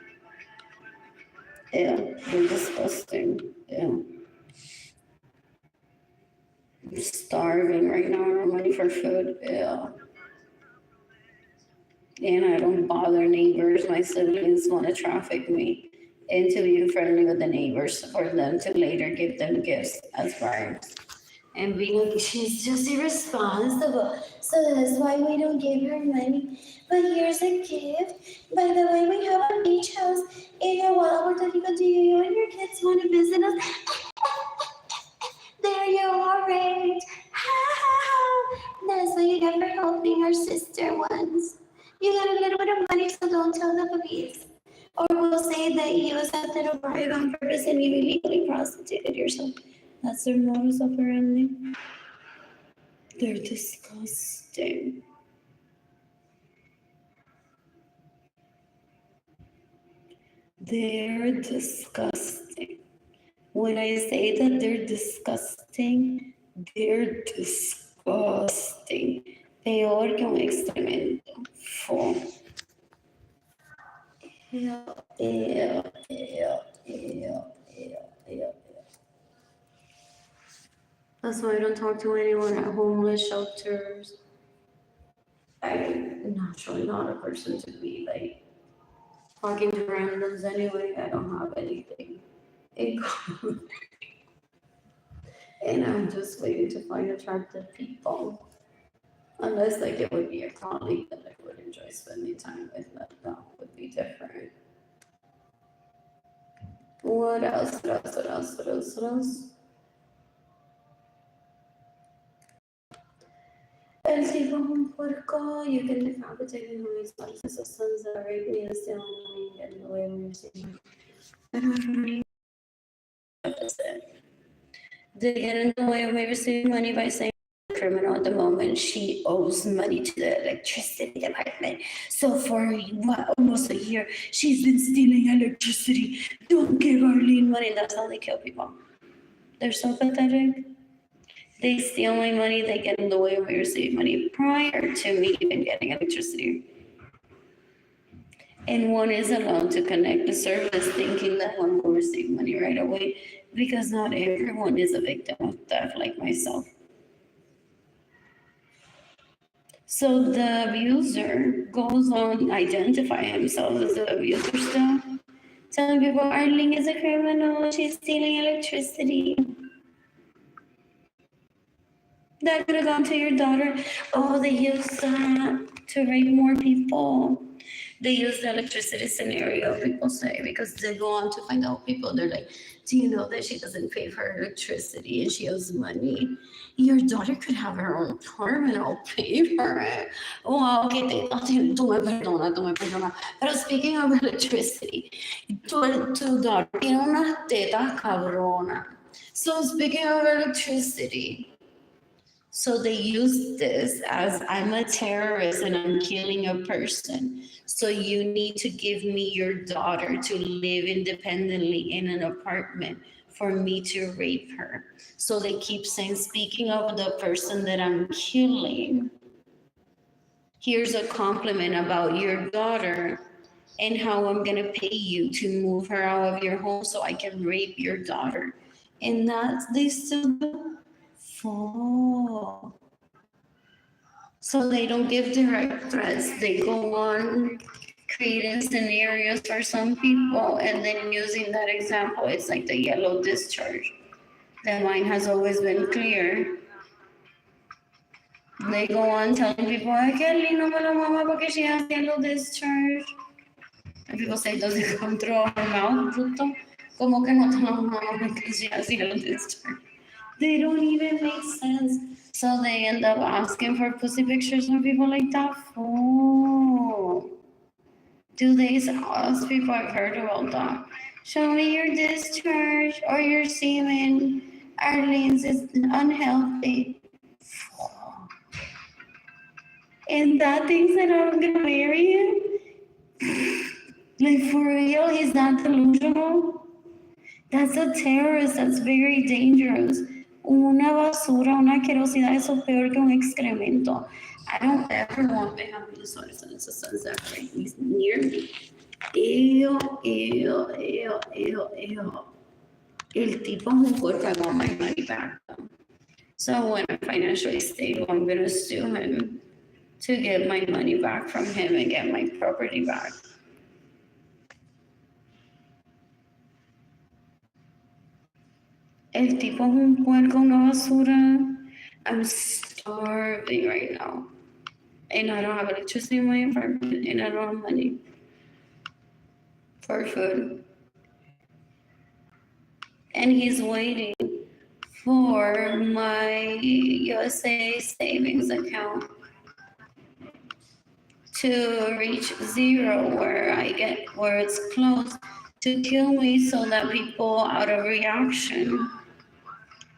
Yeah, they're disgusting. Yeah. I'm starving right now. I don't have money for food. Yeah. And I don't bother neighbors. My siblings want to traffic me into being friendly with the neighbors for them to later give them gifts as bribes. And being like, she's just irresponsible. So that's why we don't give her money. But here's a gift. By the way, we have a beach house in Aguada, Puerto Rico. Do you and your kids want to visit us? There you are, right? That's what you get for helping our sister once. You got a little bit of money, so don't tell the police. Or we'll say that you accepted a bribe on purpose and you illegally prostituted yourself. That's their modus operandi. They're disgusting. They're disgusting. When I say that they're disgusting, they're disgusting. Peor que un excremento. Fo. Ew, ew, ew, ew, ew, ew. That's why I don't talk to anyone at homeless shelters. I'm naturally not a person to be like talking to randoms anyway. I don't have anything in common. And I'm just waiting to find attractive people. Unless like it would be a colleague that I would enjoy spending time with, that would be different. What else? What else? What else? What else? What else? El tipo es un puerco. You can decapitate him with his sons that rape me and steal money and get in the way of your safety. They get in the way of me receiving money by saying criminal at the moment. She owes money to the electricity department. So for almost a year, she's been stealing electricity. Don't give Arlene money. That's how they kill people. They're so pathetic. They steal my money. They get in the way of me receiving money prior to me even getting electricity. And one is allowed to connect the service thinking that one will receive money right away, because not everyone is a victim of theft like myself. So the abuser goes on identifying himself as the abuser still, telling people Arlene is a criminal, she's stealing electricity. That could have gone to your daughter. Oh, they use that to rape more people. They use the electricity scenario, people say, because they go on to find out people. They're like, do you know that she doesn't pay for her electricity and she owes money? Your daughter could have her own apartment, I'll pay for it. Wow, okay, tú me perdona. Pero speaking of electricity, tu daughter tiene unas tetas cabrona. So speaking of electricity, so they use this as I'm a terrorist and I'm killing a person. So you need to give me your daughter to live independently in an apartment for me to rape her. So they keep saying, speaking of the person that I'm killing, here's a compliment about your daughter and how I'm going to pay you to move her out of your home so I can rape your daughter. And that's they still do. Oh. So they don't give direct threats. They go on creating scenarios for some people and then using that example. It's like the yellow discharge. That mine has always been clear. They go on telling people, ay, qué lindo para la mamá porque she has yellow discharge. And people say, does it come through our mouth? Puto? Como que no te la mamá porque she has yellow discharge. They don't even make sense. So they end up asking for pussy pictures of people like that. Oh. Do they ask people? I've heard about that. Show me your discharge or your semen. Arlene's is unhealthy. And that thinks that I'm gonna marry him? Like for real, he's not delusional? That's a terrorist, that's very dangerous. Una basura, una asquerosidad, eso es peor que un excremento. I don't ever want to have any sort of sunset right near me. Ew, ew, ew, ew, ew. El tipo es un puerco. I want my money back. So when I'm financially stable, I'm going to sue him to get my money back from him and get my property back. El tipo es un puerco, una basura. I'm starving right now. And I don't have electricity in my apartment, and I don't have money for food. And he's waiting for my USA savings account to reach zero, where it's close, to kill me, so that people, out of reaction,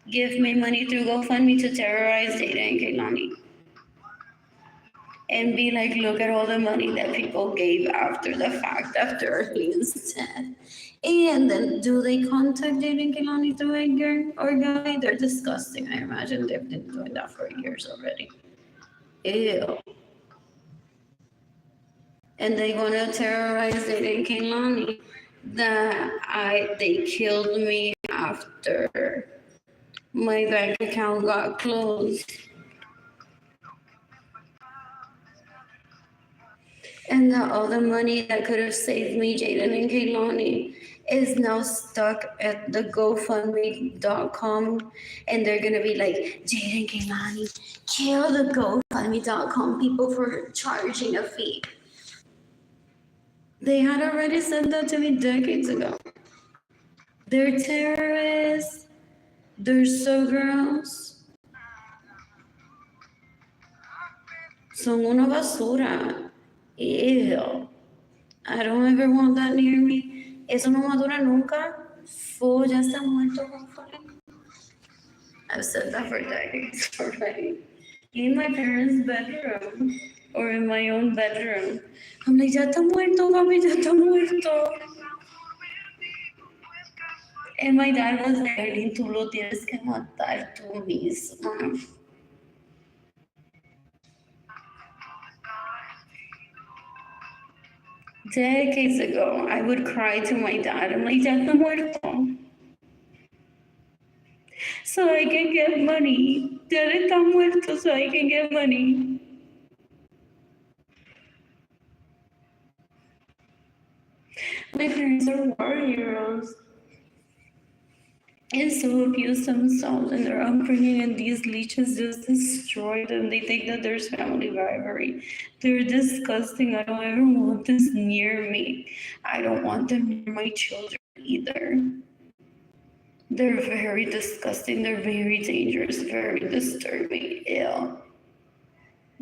give me money through GoFundMe to terrorize Jayden and Keilany. And be like, look at all the money that people gave after the fact, after Arlene's death. And then, do they contact Jayden and Keilany through Edgar or Guy? They're disgusting. I imagine they've been doing that for years already. Ew. And they want to terrorize Jayden and Keilany that they killed me after my bank account got closed. And the other money that could have saved me, Jayden and Keilany, is now stuck at the GoFundMe.com. And they're going to be like, Jayden and Keilany, kill the GoFundMe.com people for charging a fee. They had already said that to me decades ago. They're terrorists. They're so gross. Son una basura. Ew. I don't ever want that near me. Eso no madura nunca. Fo, ya está muerto, hopefully. I've said that for decades already. In my parents' bedroom or in my own bedroom. I'm like, ya está muerto, papi, ya está muerto. And my dad was like, Arlene, tú lo tienes que matar tú misma. Decades ago, I would cry to my dad. I'm like, Dad, está muerto. So I can get money. Dad está muerto so I can get money. My parents are war heroes. And so abuse themselves in their upbringing, and these leeches just destroy them. They think that there's family rivalry. They're disgusting. I don't ever want this near me. I don't want them near my children either. They're very disgusting. They're very dangerous, very disturbing. Yeah.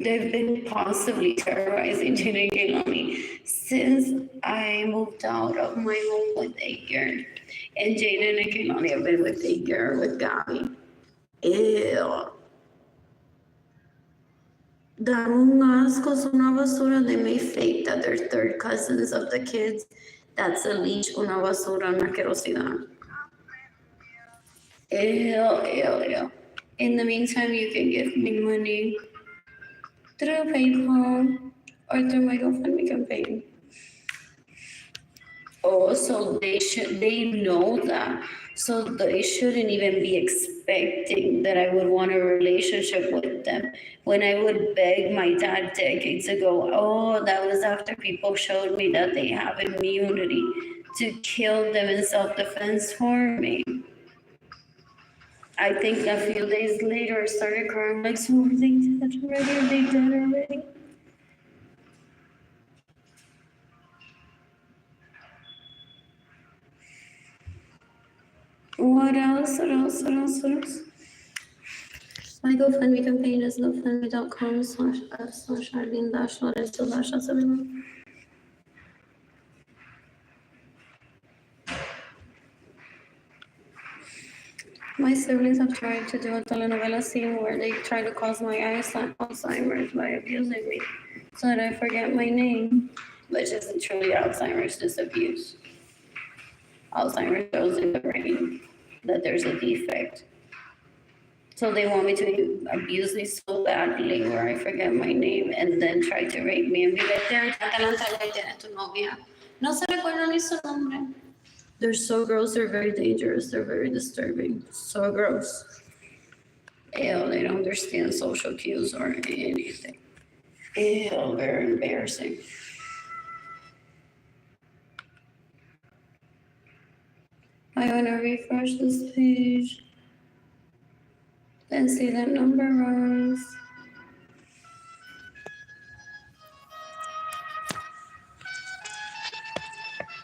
They've been possibly terrorizing Jayden and Keilany since I moved out of my home with Edgar. And Jayden and Keilany have been with Edgar, with Gabby. Ew. Dan un asco, son una basura. They may fake that they're third cousins of the kids. That's a leech, una basura, una asquerosidad. Ew. In the meantime, you can give me money through PayPal or through my GoFundMe campaign. Oh, so they know that. So they shouldn't even be expecting that I would want a relationship with them. When I would beg my dad decades ago, oh, that was after people showed me that they have immunity to kill them in self-defense for me. I think a few days later I started crying like, so are they dead already? Are they dead already? What else? My GoFundMe campaign is gofundme.com/Arlene-Lorenzo-. My siblings have tried to do a telenovela scene where they try to cause my Alzheimer's by abusing me so that I forget my name, which isn't truly Alzheimer's, just abuse. Alzheimer's shows in the brain that there's a defect. So they want me to abuse me so badly where I forget my name and then try to rape me and be like, tu novia. No se recuerda ni su nombre. They're so gross, they're very dangerous, they're very disturbing. So gross. Ew, they don't understand social cues or anything. Ew, very embarrassing. I want to refresh this page and see that number rise.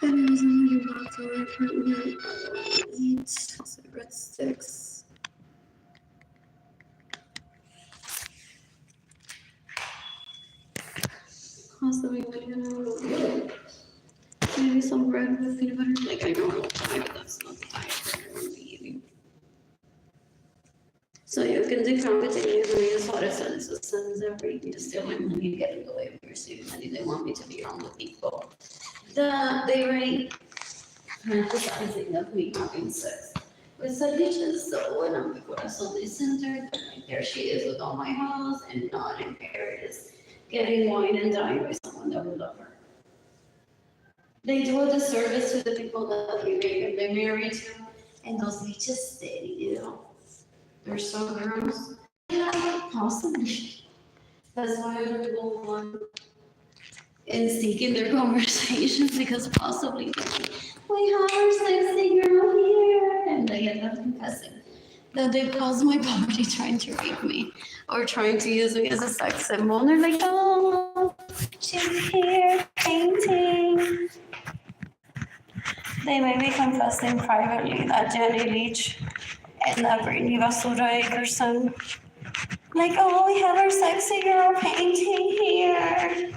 There is another bottle I can't really eat. Cigarette sticks. Possibly maybe some bread with peanut butter. Like I know pie, but that's not the pie I'm gonna be eating. So you can do competing using as hard as it sends every to steal my money, getting away with receiving money. They want me to be around with people. They already fantasizing of me having sex with some bitches. So when I'm before I saw this center, like there she is with all my house and not in Paris, getting wine and dying with someone that would love her. They do a disservice to the people that they're married to, and those bitches steady, you know. They're so gross. Yeah, possibly. That's why I don't go on and seeking their conversations because possibly we have our sexy girl here, and they end up confessing that they caused my poverty trying to rape me or trying to use me as a sex symbol. And they're like, oh, she's here painting. They may be confessing privately that Jenny Leach and that Brittany Basura Akerson, like, oh, we have our sexy girl painting here.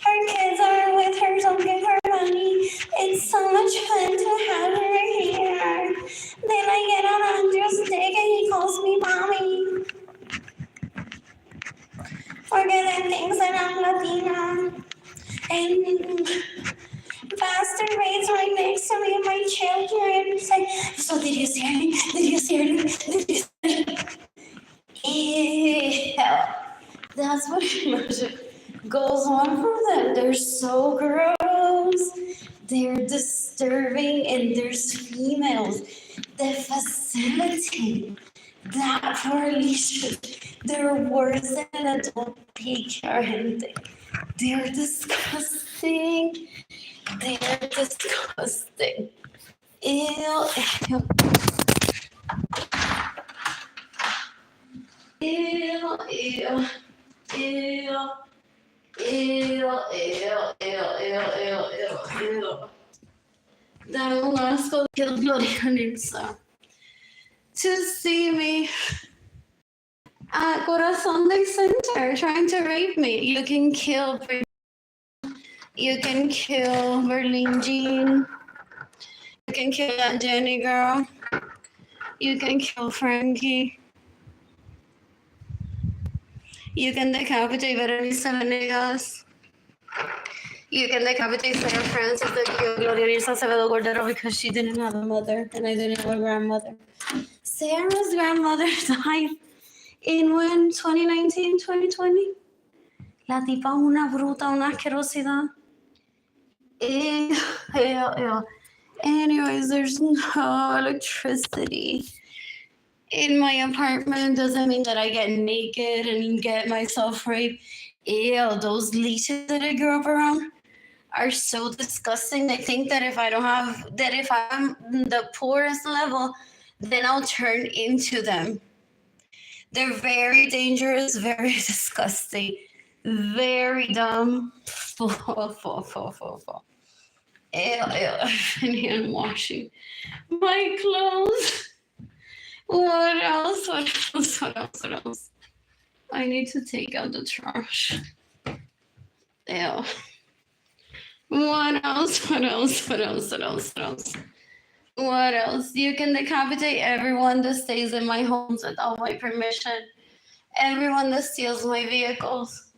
Her kids are with her, don't give her money. It's so much fun to have her here. Then I get on Andrew's dick and he calls me mommy. Forget and thinks that I'm Latina. And masturbates right next to me and my children. It's like, so did you see her? Did you see her? Did you see her? Yeah. That's what goes on for them. They're so gross. They're disturbing, and there's females that facilitate that for leashes. They're worse than an adult daycare, gente. They're disgusting. They're disgusting. Ew, ew, ew, ew, ew. Ew, ew, ew, ew, ew, ew. Dame un asco que Gloria Nilsa. To see me at Corazon del Center trying to rape me. You can kill You can kill Berlin Jean. You can kill that Jenny girl. You can kill Frankie. You can decapitate Berenice Venegas. You can decapitate Sarah Francis that killed Gloria Nilsa Acevedo Cordero because she didn't have a mother and I didn't have a grandmother. Sarah's grandmother died in when? 2019, 2020? La tipa una bruta, una asquerosidad. Ew. Anyways, there's no electricity in my apartment. Doesn't mean that I get naked and get myself raped. Ew, those leeches that I grew up around are so disgusting. They think that if I'm the poorest level, then I'll turn into them. They're very dangerous, very disgusting, very dumb. Ew. I'm washing my clothes. What else? I need to take out the trash. Ew. What else? What else? You can decapitate everyone that stays in my homes without my permission. Everyone that steals my vehicles.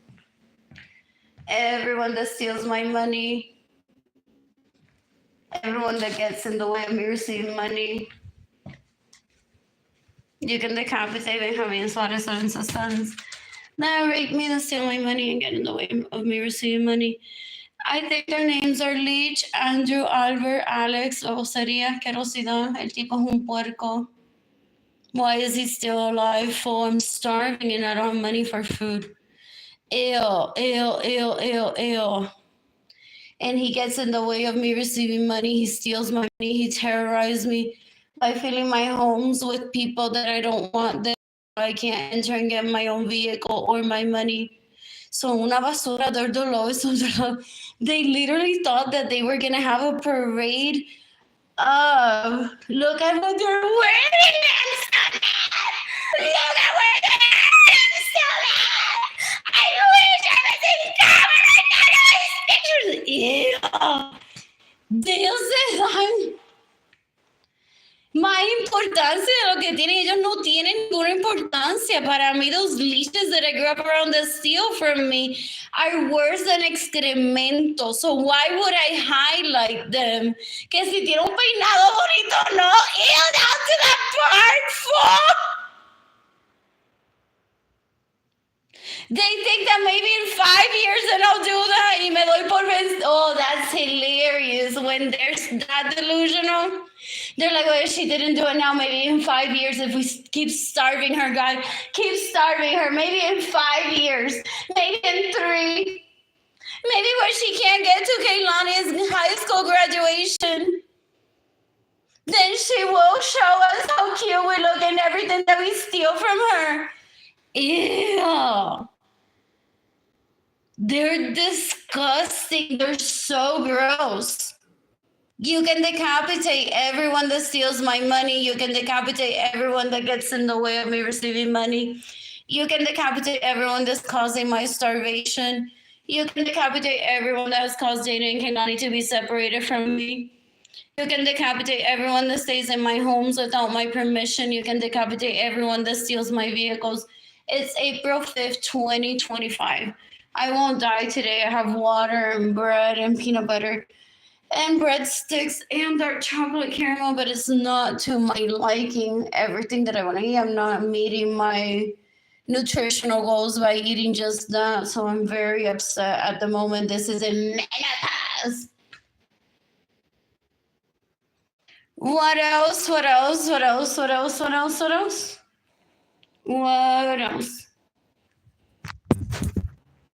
Everyone that steals my money. Everyone that gets in the way of me receiving money. You can decapitate Benjamin Suarez Lorenzo's sons that rape me, that steal my money, and get in the way of me receiving money. I think their names are Leach, Andrew, Albert, Alex, Oseria, Querosidad. El tipo es un puerco. Why is he still alive? I'm starving and I don't have money for food. Ew. And he gets in the way of me receiving money. He steals my money. He terrorized me by filling my homes with people that I don't want, that I can't enter and get my own vehicle or my money. So una basura, they're dolores. They literally thought that they were going to have a parade of, look at what they're wearing. Look at what they're wearing. I wish I was in camera. Dios se dan más importancia de lo que tienen. Ellos no tienen ninguna importancia. Para mí, those leeches that I grew up around that steal from me are worse than excremento. So why would I highlight them? Que si tiene un peinado bonito, no. Ew, down to that part, fuck. They think that maybe in 5 years then I'll do that. Y me doy por vencido. Oh, that's hilarious. When they're that delusional, they're like, well, if she didn't do it now, maybe in 5 years, if we keep starving her, God, keep starving her. Maybe in 5 years, maybe in 3. Maybe when she can't get to Keilany's high school graduation, then she will show us how cute we look and everything that we steal from her. Ew. They're disgusting. They're so gross. You can decapitate everyone that steals my money. You can decapitate everyone that gets in the way of me receiving money. You can decapitate everyone that's causing my starvation. You can decapitate everyone that has caused Jayden and Keilany to be separated from me. You can decapitate everyone that stays in my homes without my permission. You can decapitate everyone that steals my vehicles. It's April 5th, 2025. I won't die today. I have water and bread and peanut butter and breadsticks and dark chocolate caramel, but it's not to my liking. Everything that I want to eat, I'm not meeting my nutritional goals by eating just that. So I'm very upset at the moment. This is in menopause. What else? What else? What else? What else? What else? What else? What else?